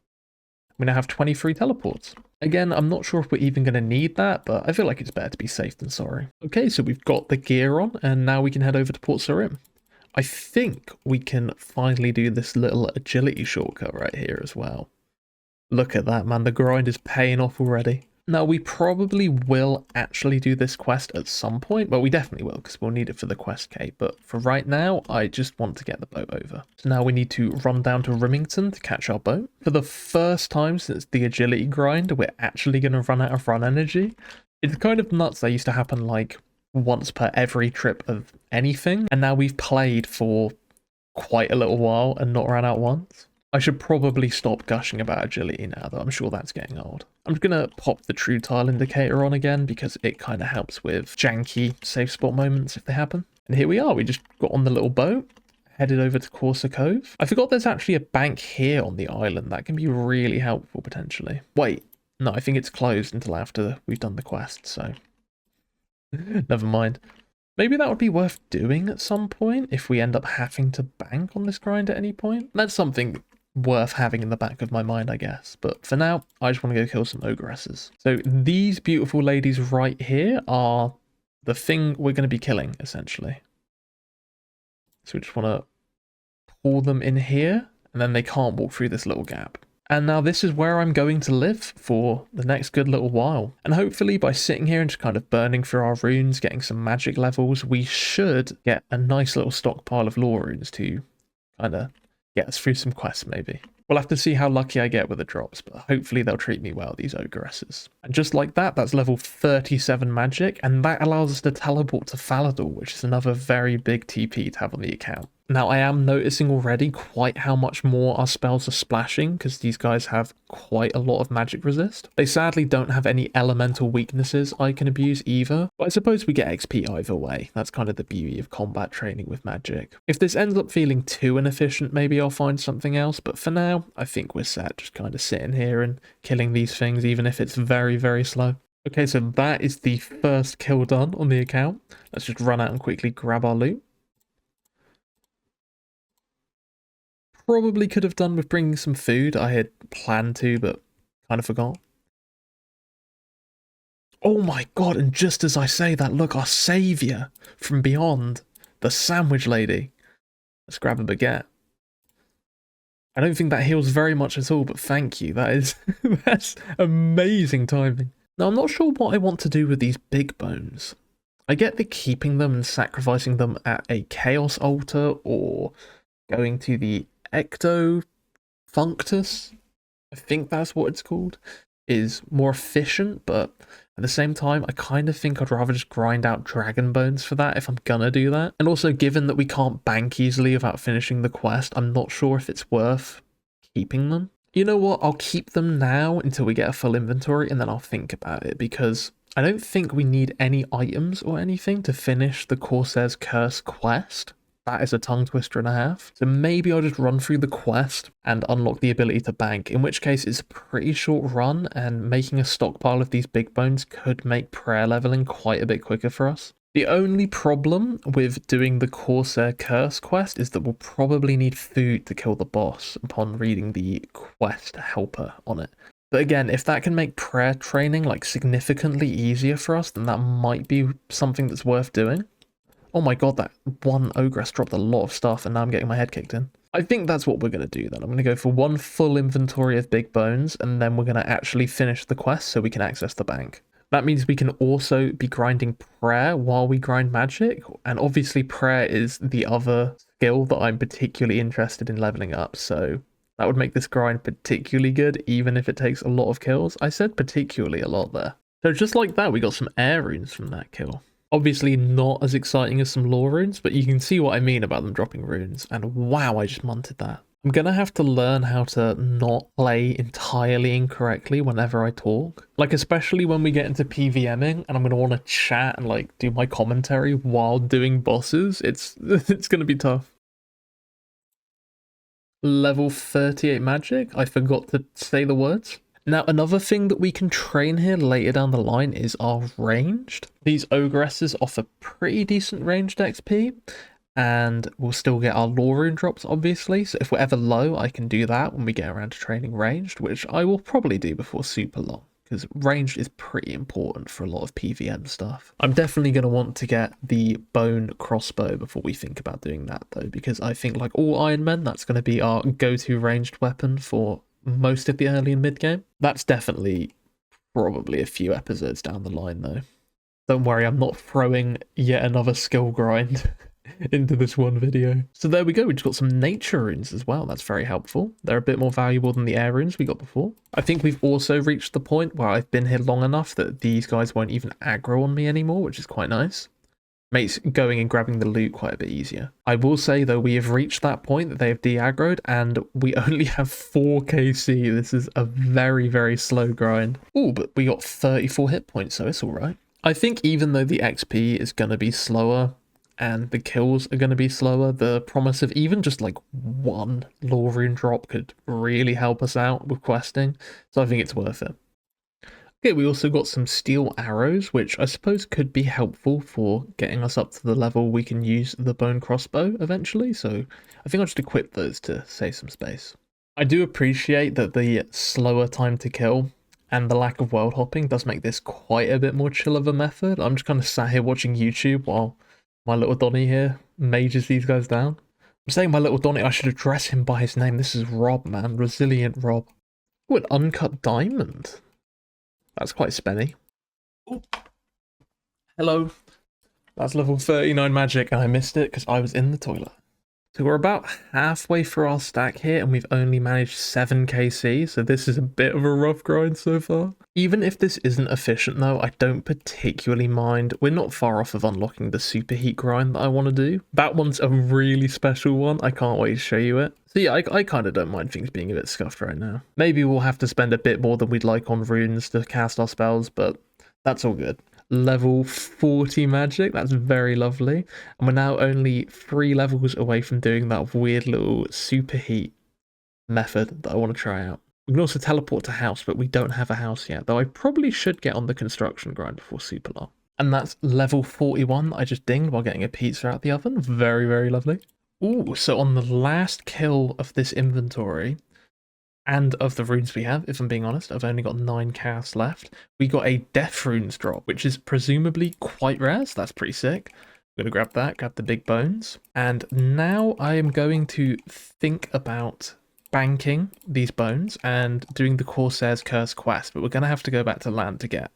Speaker 1: We now have 23 teleports. Again, I'm not sure if we're even going to need that, but I feel like it's better to be safe than sorry. Okay, so we've got the gear on, and now we can head over to Port Sarim. I think we can finally do this little agility shortcut right here as well. Look at that, man. The grind is paying off already. Now, we probably will actually do this quest at some point. Well, we definitely will, because we'll need it for the quest cape. But for right now, I just want to get the boat over. So now we need to run down to Rimington to catch our boat. For the first time since the agility grind, we're actually going to run out of run energy. It's kind of nuts. That used to happen like once per every trip of anything. And now we've played for quite a little while and not ran out once. I should probably stop gushing about agility now, though I'm sure that's getting old. I'm just going to pop the true tile indicator on again because it kind of helps with janky safe spot moments if they happen. And here we are. We just got on the little boat, headed over to Corsa Cove. I forgot there's actually a bank here on the island. That can be really helpful potentially. Wait, no, I think it's closed until after we've done the quest, so never mind. Maybe that would be worth doing at some point if we end up having to bank on this grind at any point. That's something worth having in the back of my mind, I guess. But for now, I just want to go kill some ogresses. So these beautiful ladies right here are the thing we're going to be killing, essentially. So we just want to pull them in here, and then they can't walk through this little gap. And now this is where I'm going to live for the next good little while. And hopefully by sitting here and just kind of burning through our runes, getting some magic levels, we should get a nice little stockpile of lore runes to kind of get us through some quests maybe. We'll have to see how lucky I get with the drops, but hopefully they'll treat me well, these ogresses. And just like that, that's level 37 magic, and that allows us to teleport to Falador, which is another very big TP to have on the account. Now, I am noticing already quite how much more our spells are splashing, because these guys have quite a lot of magic resist. They sadly don't have any elemental weaknesses I can abuse either, but I suppose we get XP either way. That's kind of the beauty of combat training with magic. If this ends up feeling too inefficient, maybe I'll find something else, but for now, I think we're set, just kind of sitting here and killing these things, even if it's very, very slow. Okay, so that is the first kill done on the account. Let's just run out and quickly grab our loot. Probably could have done with bringing some food. I had planned to, but kind of forgot. Oh my god, and just as I say that, look, our saviour from beyond, the sandwich lady. Let's grab a baguette. I don't think that heals very much at all, but thank you. That is, that's amazing timing. Now, I'm not sure what I want to do with these big bones. I get the keeping them and sacrificing them at a chaos altar or going to the Ecto Functus, I think that's what it's called, is more efficient, but at the same time, I kind of think I'd rather just grind out dragon bones for that if I'm gonna do that. And also, given that we can't bank easily without finishing the quest, I'm not sure if it's worth keeping them. You know what, I'll keep them now until we get a full inventory, and then I'll think about it, because I don't think we need any items or anything to finish the Corsair's Curse quest. That is a tongue twister and a half. So maybe I'll just run through the quest and unlock the ability to bank, in which case it's a pretty short run, and making a stockpile of these big bones could make prayer leveling quite a bit quicker for us. The only problem with doing the Corsair Curse quest is that we'll probably need food to kill the boss upon reading the quest helper on it. But again, if that can make prayer training like significantly easier for us, then that might be something that's worth doing. Oh my god, that one ogress dropped a lot of stuff and now I'm getting my head kicked in. I think that's what we're going to do then. I'm going to go for one full inventory of big bones, and then we're going to actually finish the quest so we can access the bank. That means we can also be grinding prayer while we grind magic, and obviously prayer is the other skill that I'm particularly interested in leveling up, so that would make this grind particularly good, even if it takes a lot of kills. I said particularly a lot there. So just like that, we got some air runes from that kill. Obviously not as exciting as some lore runes, but you can see what I mean about them dropping runes. And wow, I just munted that. I'm going to have to learn how to not play entirely incorrectly whenever I talk. Like, especially when we get into PVMing and I'm going to want to chat and like do my commentary while doing bosses. It's going to be tough. Level 38 magic. I forgot to say the words. Now, another thing that we can train here later down the line is our ranged. These ogresses offer pretty decent ranged XP, and we'll still get our law rune drops, obviously. So if we're ever low, I can do that when we get around to training ranged, which I will probably do before super long, because ranged is pretty important for a lot of PvM stuff. I'm definitely going to want to get the bone crossbow before we think about doing that, though, because I think, like all Ironmen, that's going to be our go-to ranged weapon for most of the early and mid game. That's definitely probably a few episodes down the line, though. Don't worry, I'm not throwing yet another skill grind into this one video. So there we go, we just got some nature runes as well. That's very helpful. They're a bit more valuable than the air runes we got before. I think we've also reached the point where I've been here long enough that these guys won't even aggro on me anymore, which is quite nice. Makes going and grabbing the loot quite a bit easier. I will say though, we have reached that point that they have de-aggroed and we only have 4 KC. This is a very, very slow grind. Oh, but we got 34 hit points, so it's all right. I think even though the XP is going to be slower and the kills are going to be slower, the promise of even just like one law rune drop could really help us out with questing. So I think it's worth it. Okay, we also got some steel arrows, which I suppose could be helpful for getting us up to the level we can use the bone crossbow eventually. So I think I'll just equip those to save some space. I do appreciate that the slower time to kill and the lack of world hopping does make this quite a bit more chill of a method. I'm just kind of sat here watching YouTube while my little Donny here mages these guys down. I'm saying my little Donny, I should address him by his name. This is Rob, man. Resilient Rob. Oh, an uncut diamond. That's quite spenny. Oh. Hello. That's level 39 magic, and I missed it because I was in the toilet. So we're about halfway through our stack here, and we've only managed 7 KC, so this is a bit of a rough grind so far. Even if this isn't efficient though, I don't particularly mind. We're not far off of unlocking the superheat grind that I want to do. That one's a really special one. I can't wait to show you it. So yeah, I kind of don't mind things being a bit scuffed right now. Maybe we'll have to spend a bit more than we'd like on runes to cast our spells, but that's all good. Level 40 magic, that's very lovely. And we're now only 3 levels away from doing that weird little superheat method that I want to try out. We can also teleport to house, but we don't have a house yet, though I probably should get on the construction grind before super long. And that's level 41 that I just dinged while getting a pizza out the oven. Very, very lovely. Ooh, so on the last kill of this inventory, and of the runes we have, if I'm being honest, I've only got 9 casts left. We got a death runes drop, which is presumably quite rare, so that's pretty sick. I'm going to grab that, grab the big bones. And now I am going to think about banking these bones and doing the Corsair's Curse quest, but we're going to have to go back to land to get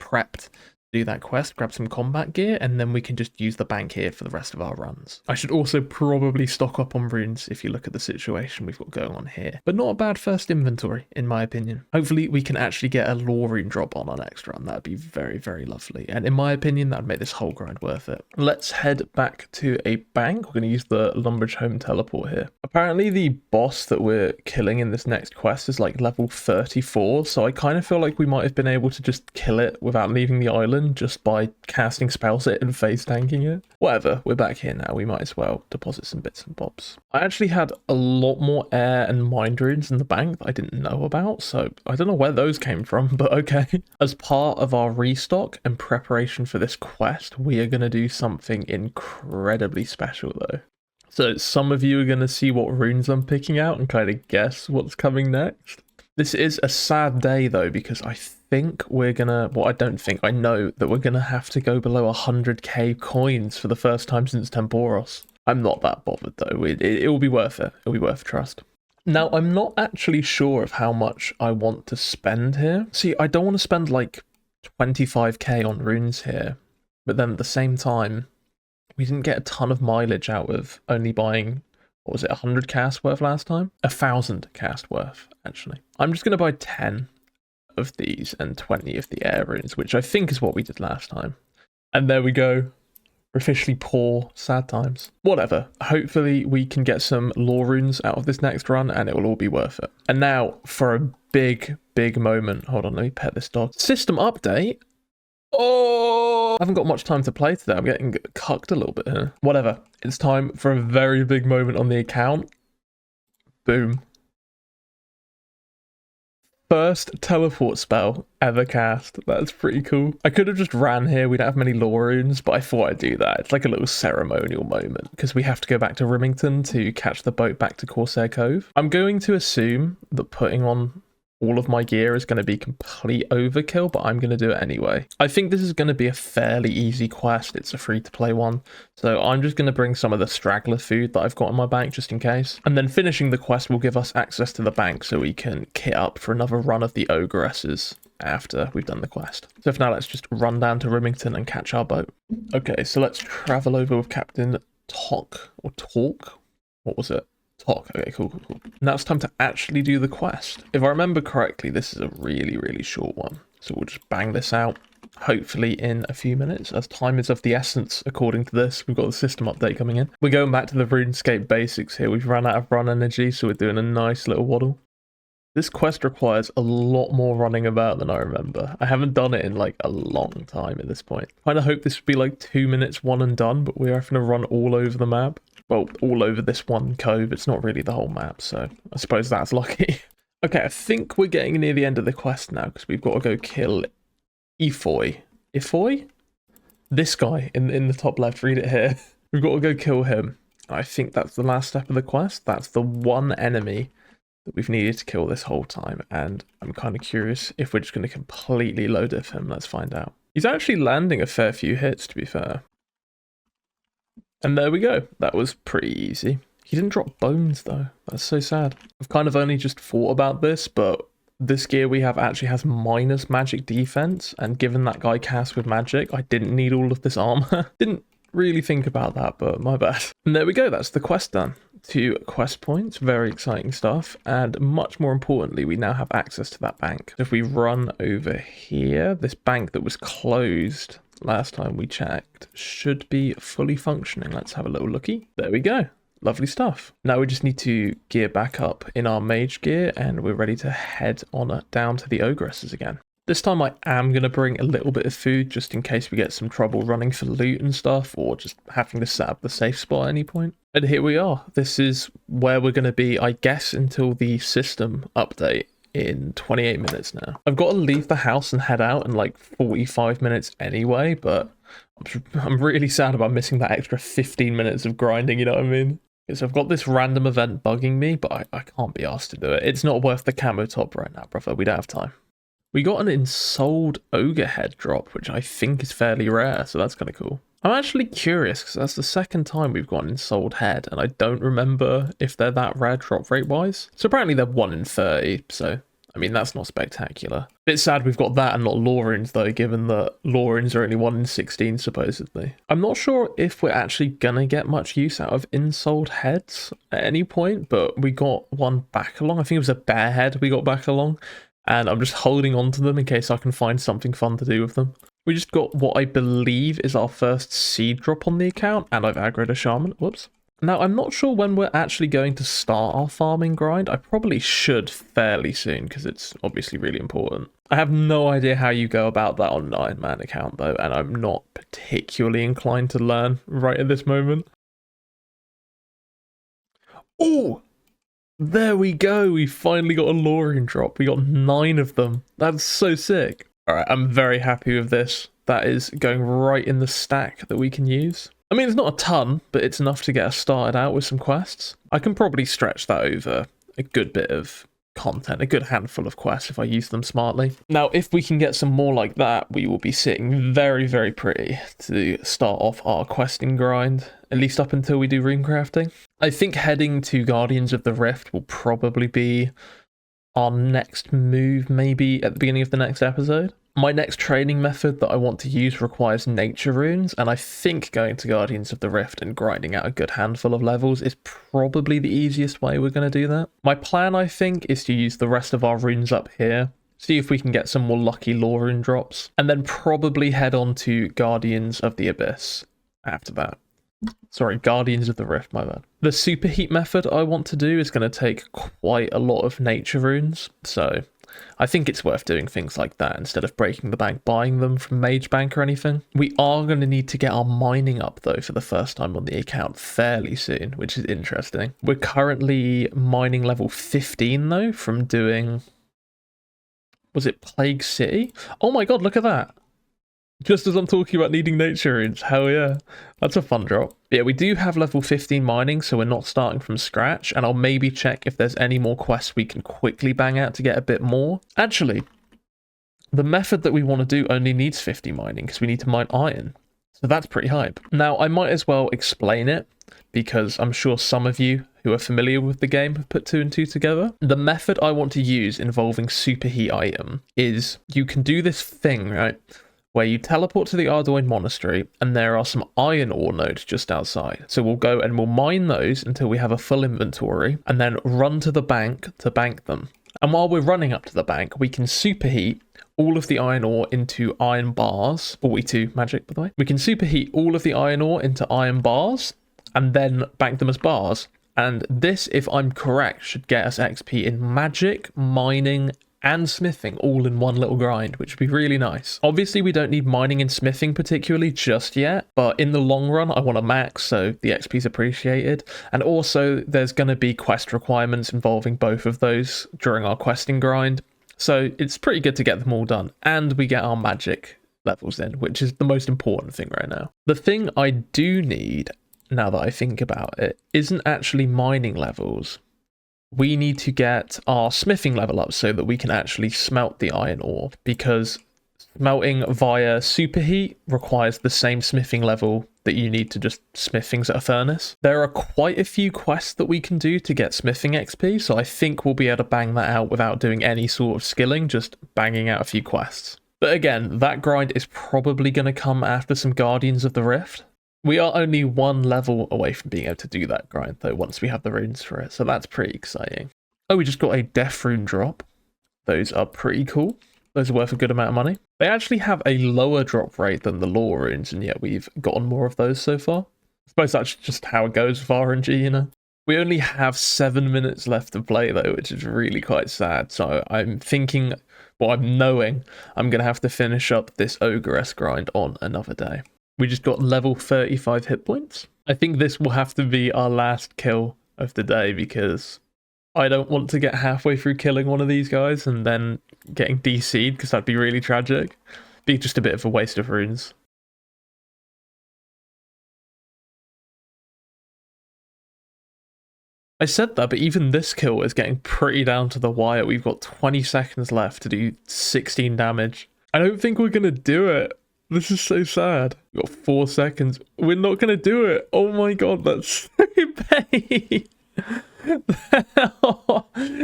Speaker 1: prepped. Do that quest, grab some combat gear, and then we can just use the bank here for the rest of our runs. I should also probably stock up on runes if you look at the situation we've got going on here. But not a bad first inventory, in my opinion. Hopefully we can actually get a law rune drop on our next run. That'd be very, very lovely. And in my opinion, that'd make this whole grind worth it. Let's head back to a bank. We're going to use the Lumbridge Home teleport here. Apparently the boss that we're killing in this next quest is like level 34, so I kind of feel like we might have been able to just kill it without leaving the island just by casting spells it and phase tanking it. Whatever, we're back here now, we might as well deposit some bits and bobs. I actually had a lot more air and mind runes in the bank that I didn't know about, so I don't know where those came from, but okay. As part of our restock and preparation for this quest, we are going to do something incredibly special though. So some of you are going to see what runes I'm picking out and kind of guess what's coming next. This is a sad day though, because I think we're gonna, well, I don't think, I know that we're gonna have to go below 100k coins for the first time since Temporos. I'm not that bothered though, it will be worth it, it'll be worth trust. Now, I'm not actually sure of how much I want to spend here. See, I don't want to spend like 25k on runes here, but then at the same time, we didn't get a ton of mileage out of only buying, what was it, 100 cast worth last time? 1,000 cast worth, actually. I'm just going to buy 10 of these and 20 of the air runes, which I think is what we did last time. And there we go. We're officially poor, sad times. Whatever. Hopefully we can get some law runes out of this next run and it will all be worth it. And now for a big, big moment. Hold on, let me pet this dog. System update? Oh, I haven't got much time to play today. I'm getting cucked a little bit here. Whatever. It's time for a very big moment on the account. Boom. First teleport spell ever cast. That's pretty cool. I could have just ran here. We don't have many lore runes, but I thought I'd do that. It's like a little ceremonial moment because we have to go back to Remington to catch the boat back to Corsair Cove. I'm going to assume that putting on all of my gear is going to be complete overkill, but I'm going to do it anyway. I think this is going to be a fairly easy quest. It's a free-to-play one, so I'm just going to bring some of the straggler food that I've got in my bank just in case. And then finishing the quest will give us access to the bank so we can kit up for another run of the OSRSs after we've done the quest. So for now, let's just run down to Remington and catch our boat. Okay, so let's travel over with Captain Talk, or Talk? What was it? Talk. Okay, cool. Now it's time to actually do the quest. If I remember correctly, this is a really short one. So we'll just bang this out, hopefully in a few minutes, as time is of the essence, according to this. We've got the system update coming in. We're going back to the RuneScape basics here. We've run out of run energy, so we're doing a nice little waddle. This quest requires a lot more running about than I remember. I haven't done it in like a long time at this point. I kind of hope this would be like 2 minutes, one and done, but we're having to run all over the map. Well, all over this one cove. It's not really the whole map, so I suppose that's lucky. Okay, I think we're getting near the end of the quest now because we've got to go kill Ifoy. Ifoy? This guy in the top left, read it here. We've got to go kill him. I think that's the last step of the quest. That's the one enemy that we've needed to kill this whole time, and I'm kind of curious if we're just going to completely load of him. Let's find out. He's actually landing a fair few hits, to be fair. And there we go. That was pretty easy. He didn't drop bones though. That's so sad. I've kind of only just thought about this, but this gear we have actually has minus magic defense, and given that guy cast with magic, I didn't need all of this armor. Didn't really think about that, but my bad. And there we go. That's the quest done. 2 quest points. Very exciting stuff. And much more importantly, we now have access to that bank. If we run over here, this bank that was closed last time we checked should be fully functioning. Let's have a little looky. There we go. Lovely stuff. Now we just need to gear back up in our mage gear and we're ready to head on down to the OSRSs again. This time I am going to bring a little bit of food just in case we get some trouble running for loot and stuff, or just having to set up the safe spot at any point. And here we are. This is where we're going to be, I guess, until the system update in 28 minutes now. I've got to leave the house and head out in like 45 minutes anyway, but I'm really sad about missing that extra 15 minutes of grinding, you know what I mean? So I've got this random event bugging me, but I can't be asked to do it. It's not worth the camo top right now, brother. We don't have time. We got an ensouled ogre head drop, which I think is fairly rare, so that's kind of cool. I'm actually curious, because that's the second time we've got an ensouled head, and I don't remember if they're that rare drop rate-wise. So apparently they're 1 in 30, so, I mean, that's not spectacular. Bit sad we've got that and not lore runes, though, given that lore runes are only 1 in 16, supposedly. I'm not sure if we're actually gonna get much use out of ensouled heads at any point, but we got one back along. I think it was a bear head we got back along. And I'm just holding on to them in case I can find something fun to do with them. We just got what I believe is our first seed drop on the account, and I've aggroed a shaman. Whoops. Now, I'm not sure when we're actually going to start our farming grind. I probably should fairly soon, because it's obviously really important. I have no idea how you go about that on an Ironman account, though, and I'm not particularly inclined to learn right at this moment. Oh! There we go, we finally got a lore rune drop. We got 9 of them. That's so sick. Alright, I'm very happy with this. That is going right in the stack that we can use. I mean, it's not a ton, but it's enough to get us started out with some quests. I can probably stretch that over a good bit of content, a good handful of quests if I use them smartly. Now, if we can get some more like that, we will be sitting very pretty to start off our questing grind, at least up until we do rune crafting. I think heading to Guardians of the Rift will probably be our next move, maybe at the beginning of the next episode. My next training method that I want to use requires nature runes, and I think going to Guardians of the Rift and grinding out a good handful of levels is probably the easiest way we're going to do that. My plan, I think, is to use the rest of our runes up here, see if we can get some more lucky lore rune drops, and then probably head on to Guardians of the Abyss after that. Sorry, Guardians of the Rift, my bad. The superheat method I want to do is going to take quite a lot of nature runes, so I think it's worth doing things like that instead of breaking the bank, buying them from Mage Bank or anything. We are going to need to get our mining up, though, for the first time on the account fairly soon, which is interesting. We're currently mining level 15, though, from doing Was it Plague City? Oh my god, look at that. Just as I'm talking about needing nature runes. Hell yeah. That's a fun drop. Yeah, we do have level 15 mining, so we're not starting from scratch. And I'll maybe check if there's any more quests we can quickly bang out to get a bit more. Actually, the method that we want to do only needs 50 mining because we need to mine iron. So that's pretty hype. Now, I might as well explain it because I'm sure some of you who are familiar with the game have put 2 and 2 together. The method I want to use involving superheat item is you can do this thing, right, where you teleport to the Ardoin Monastery and there are some iron ore nodes just outside. So we'll go and we'll mine those until we have a full inventory and then run to the bank to bank them. And while we're running up to the bank, we can superheat all of the iron ore into iron bars. 42 magic, by the way. We can superheat all of the iron ore into iron bars and then bank them as bars. And this, if I'm correct, should get us XP in magic, mining, and smithing all in one little grind, which would be really nice. Obviously, we don't need mining and smithing particularly just yet, but in the long run, I want to max, so the XP is appreciated. And also, there's going to be quest requirements involving both of those during our questing grind. So it's pretty good to get them all done. And we get our magic levels in, which is the most important thing right now. The thing I do need, now that I think about it, isn't actually mining levels. We need to get our smithing level up so that we can actually smelt the iron ore, because smelting via superheat requires the same smithing level that you need to just smith things at a furnace. There are quite a few quests that we can do to get smithing XP, so I think we'll be able to bang that out without doing any sort of skilling, just banging out a few quests. But again, that grind is probably going to come after some Guardians of the Rift. We are only one level away from being able to do that grind, though, once we have the runes for it, so that's pretty exciting. Oh, we just got a death rune drop. Those are pretty cool. Those are worth a good amount of money. They actually have a lower drop rate than the lore runes, and yet we've gotten more of those so far. I suppose that's just how it goes with RNG, you know? We only have 7 minutes left to play, though, which is really quite sad, so I'm thinking, well, I'm knowing I'm going to have to finish up this OSRS grind on another day. We just got level 35 hit points. I think this will have to be our last kill of the day because I don't want to get halfway through killing one of these guys and then getting DC'd because that'd be really tragic. Be just a bit of a waste of runes. I said that, but even this kill is getting pretty down to the wire. We've got 20 seconds left to do 16 damage. I don't think we're going to do it. This is so sad. We've got 4 seconds. We're not going to do it. Oh my god, that's so pain.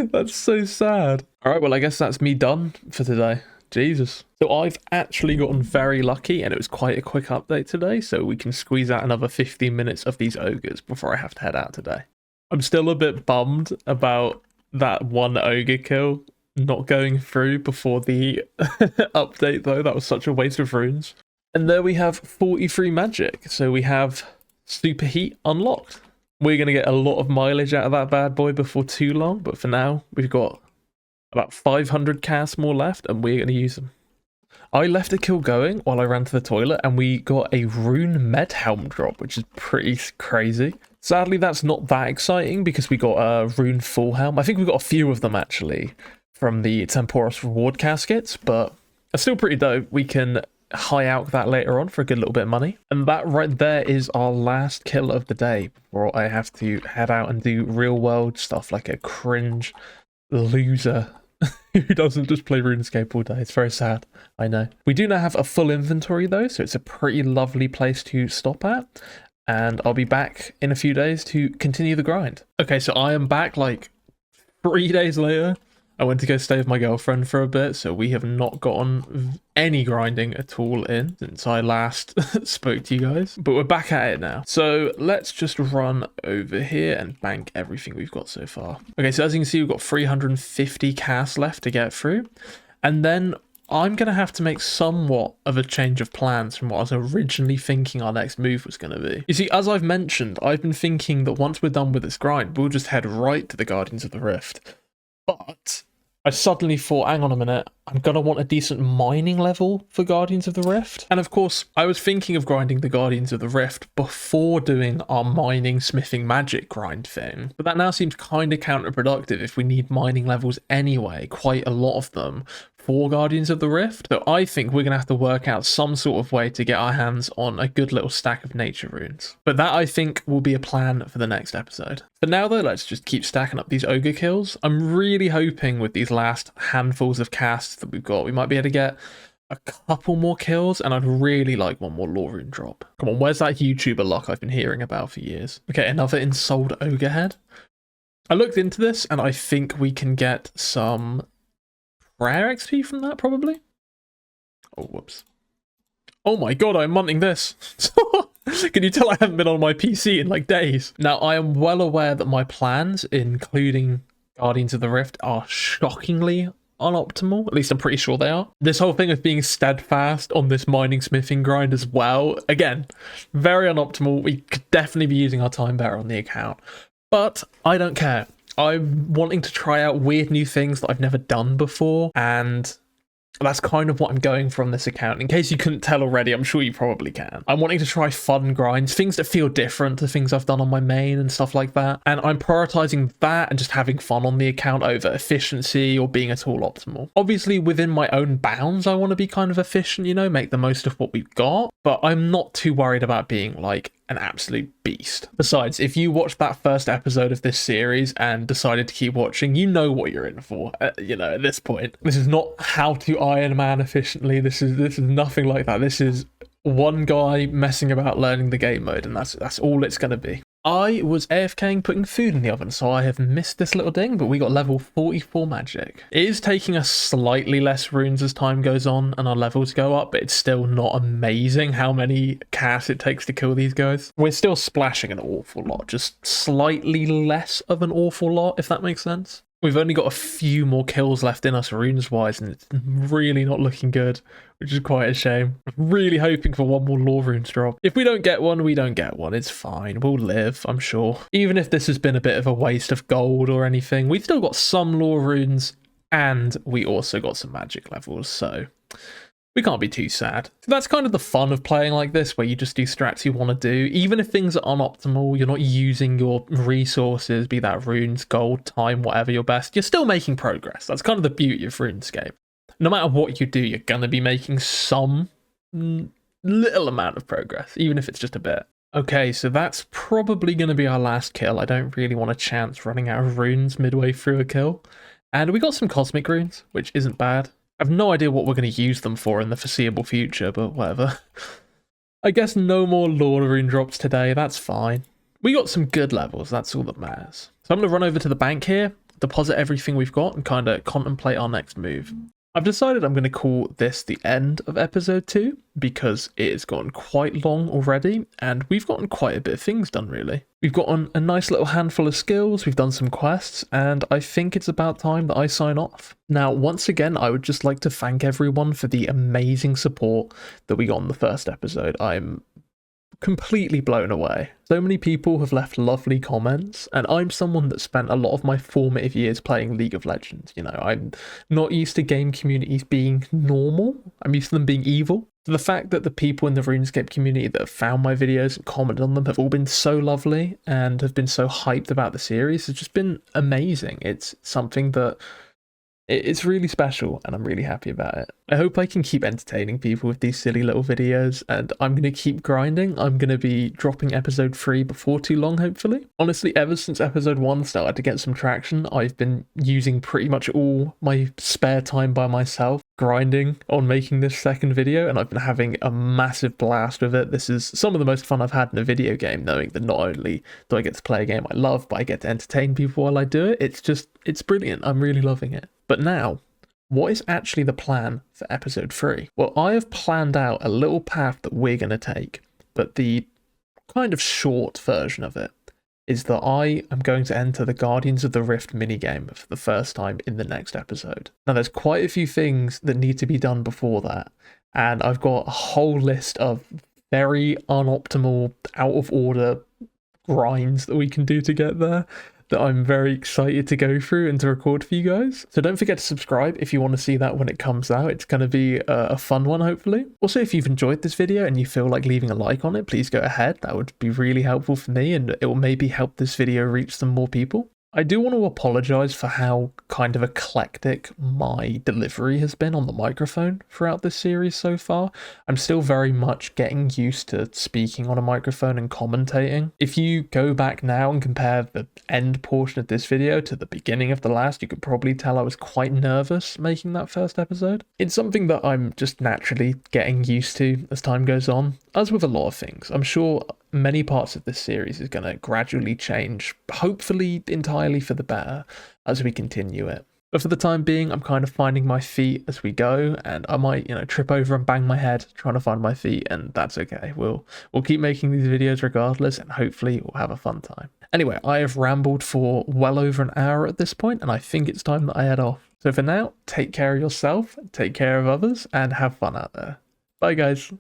Speaker 1: That's so sad. Alright, well, I guess that's me done for today. Jesus. So I've actually gotten very lucky, and it was quite a quick update today, so we can squeeze out another 15 minutes of these ogres before I have to head out today. I'm still a bit bummed about that one ogre kill not going through before the update, though. That was such a waste of runes. And there we have 43 magic. So we have superheat unlocked. We're going to get a lot of mileage out of that bad boy before too long, but for now we've got about 500 casts more left and we're going to use them. I left a kill going while I ran to the toilet and we got a rune med helm drop, which is pretty crazy. Sadly, that's not that exciting because we got a rune full helm. I think we got a few of them actually from the Temporis reward caskets, but it's still pretty dope. We can high out that later on for a good little bit of money. And that right there is our last kill of the day before I have to head out and do real world stuff like a cringe loser who doesn't just play RuneScape all day. It's very sad, I know. We do now have a full inventory though, so it's a pretty lovely place to stop at. And I'll be back in a few days to continue the grind. Okay, so I am back like 3 days later. I went to go stay with my girlfriend for a bit, so we have not gotten any grinding at all in since I last spoke to you guys. But we're back at it now. So let's just run over here and bank everything we've got so far. Okay, so as you can see, we've got 350 casts left to get through. And then I'm going to have to make somewhat of a change of plans from what I was originally thinking our next move was going to be. You see, as I've mentioned, I've been thinking that once we're done with this grind, we'll just head right to the Guardians of the Rift. But I suddenly thought, hang on a minute, I'm going to want a decent mining level for Guardians of the Rift. And of course, I was thinking of grinding the Guardians of the Rift before doing our mining, smithing, magic grind thing. But that now seems kind of counterproductive if we need mining levels anyway, quite a lot of them, before Guardians of the Rift. So I think we're going to have to work out some sort of way to get our hands on a good little stack of nature runes. But that, I think, will be a plan for the next episode. For now, though, let's just keep stacking up these ogre kills. I'm really hoping with these last handfuls of casts that we've got, we might be able to get a couple more kills, and I'd really like one more lore rune drop. Come on, where's that YouTuber luck I've been hearing about for years? Okay, another ensouled ogre head. I looked into this, and I think we can get some rare XP from that, probably. Oh, whoops. Oh my god, I'm wanting this. Can you tell I haven't been on my PC in like days? Now, I am well aware that my plans, including Guardians of the Rift, are shockingly unoptimal. At least I'm pretty sure they are. This whole thing of being steadfast on this mining smithing grind as well, again, very unoptimal. We could definitely be using our time better on the account, but I don't care. I'm wanting to try out weird new things that I've never done before, and that's kind of what I'm going for on this account. In case you couldn't tell already, I'm sure you probably can. I'm wanting to try fun grinds, things that feel different to things I've done on my main and stuff like that. And I'm prioritizing that and just having fun on the account over efficiency or being at all optimal. Obviously, within my own bounds, I want to be kind of efficient, you know, make the most of what we've got. But I'm not too worried about being like an absolute beast. Besides, if you watched that first episode of this series and decided to keep watching, you know what you're in for. You know, at this point, this is not how to Ironman efficiently. This is nothing like that. This is one guy messing about learning the game mode, and that's all it's going to be. I was AFKing putting food in the oven, so I have missed this little ding, but we got level 44 magic. It is taking us slightly less runes as time goes on and our levels go up, but it's still not amazing how many casts it takes to kill these guys. We're still splashing an awful lot, just slightly less of an awful lot, if that makes sense. We've only got a few more kills left in us runes-wise, and it's really not looking good, which is quite a shame. I'm really hoping for one more lore runes drop. If we don't get one, we don't get one. It's fine. We'll live, I'm sure. Even if this has been a bit of a waste of gold or anything, we've still got some lore runes, and we also got some magic levels, so we can't be too sad. So that's kind of the fun of playing like this, where you just do strats you want to do. Even if things are unoptimal, you're not using your resources, be that runes, gold, time, whatever your best, you're still making progress. That's kind of the beauty of RuneScape. No matter what you do, you're going to be making some little amount of progress, even if it's just a bit. Okay, so that's probably going to be our last kill. I don't really want a chance running out of runes midway through a kill. And we got some cosmic runes, which isn't bad. I have no idea what we're going to use them for in the foreseeable future, but whatever. I guess no more lore rune drops today, that's fine. We got some good levels, that's all that matters. So I'm going to run over to the bank here, deposit everything we've got, and kind of contemplate our next move. I've decided I'm going to call this the end of episode 2 because it has gotten quite long already and we've gotten quite a bit of things done really. We've gotten a nice little handful of skills, we've done some quests, and I think it's about time that I sign off. Now, once again, I would just like to thank everyone for the amazing support that we got on the first episode. I'm completely blown away. So many people have left lovely comments, and I'm someone that spent a lot of my formative years playing League of Legends. You know, I'm not used to game communities being normal. I'm used to them being evil. So the fact that the people in the RuneScape community that have found my videos and commented on them have all been so lovely and have been so hyped about the series has just been amazing. It's something that it's really special and I'm really happy about it. I hope I can keep entertaining people with these silly little videos, and I'm going to keep grinding. I'm going to be dropping episode 3 before too long, hopefully. Honestly, ever since episode 1 started to get some traction, I've been using pretty much all my spare time by myself, grinding on making this second video, and I've been having a massive blast with it. This is some of the most fun I've had in a video game, knowing that not only do I get to play a game I love, but I get to entertain people while I do it. It's brilliant. I'm really loving it. But now, what is actually the plan for episode 3? Well, I have planned out a little path that we're going to take, but the kind of short version of it is that I am going to enter the Guardians of the Rift minigame for the first time in the next episode. Now, there's quite a few things that need to be done before that, and I've got a whole list of very unoptimal, out of order grinds that we can do to get there, that I'm very excited to go through and to record for you guys. So don't forget to subscribe if you want to see that when it comes out. It's going to be a fun one, hopefully. Also, if you've enjoyed this video and you feel like leaving a like on it, please go ahead. That would be really helpful for me, and it will maybe help this video reach some more people. I do want to apologize for how kind of eclectic my delivery has been on the microphone throughout this series so far. I'm still very much getting used to speaking on a microphone and commentating. If you go back now and compare the end portion of this video to the beginning of the last, you could probably tell I was quite nervous making that first episode. It's something that I'm just naturally getting used to as time goes on. As with a lot of things, I'm sure many parts of this series is going to gradually change, hopefully entirely for the better, as we continue it. But for the time being, I'm kind of finding my feet as we go, and I might, trip over and bang my head trying to find my feet, and that's okay. We'll keep making these videos regardless, and hopefully we'll have a fun time. Anyway, I have rambled for well over an hour at this point, and I think it's time that I head off. So for now, take care of yourself, take care of others, and have fun out there. Bye guys.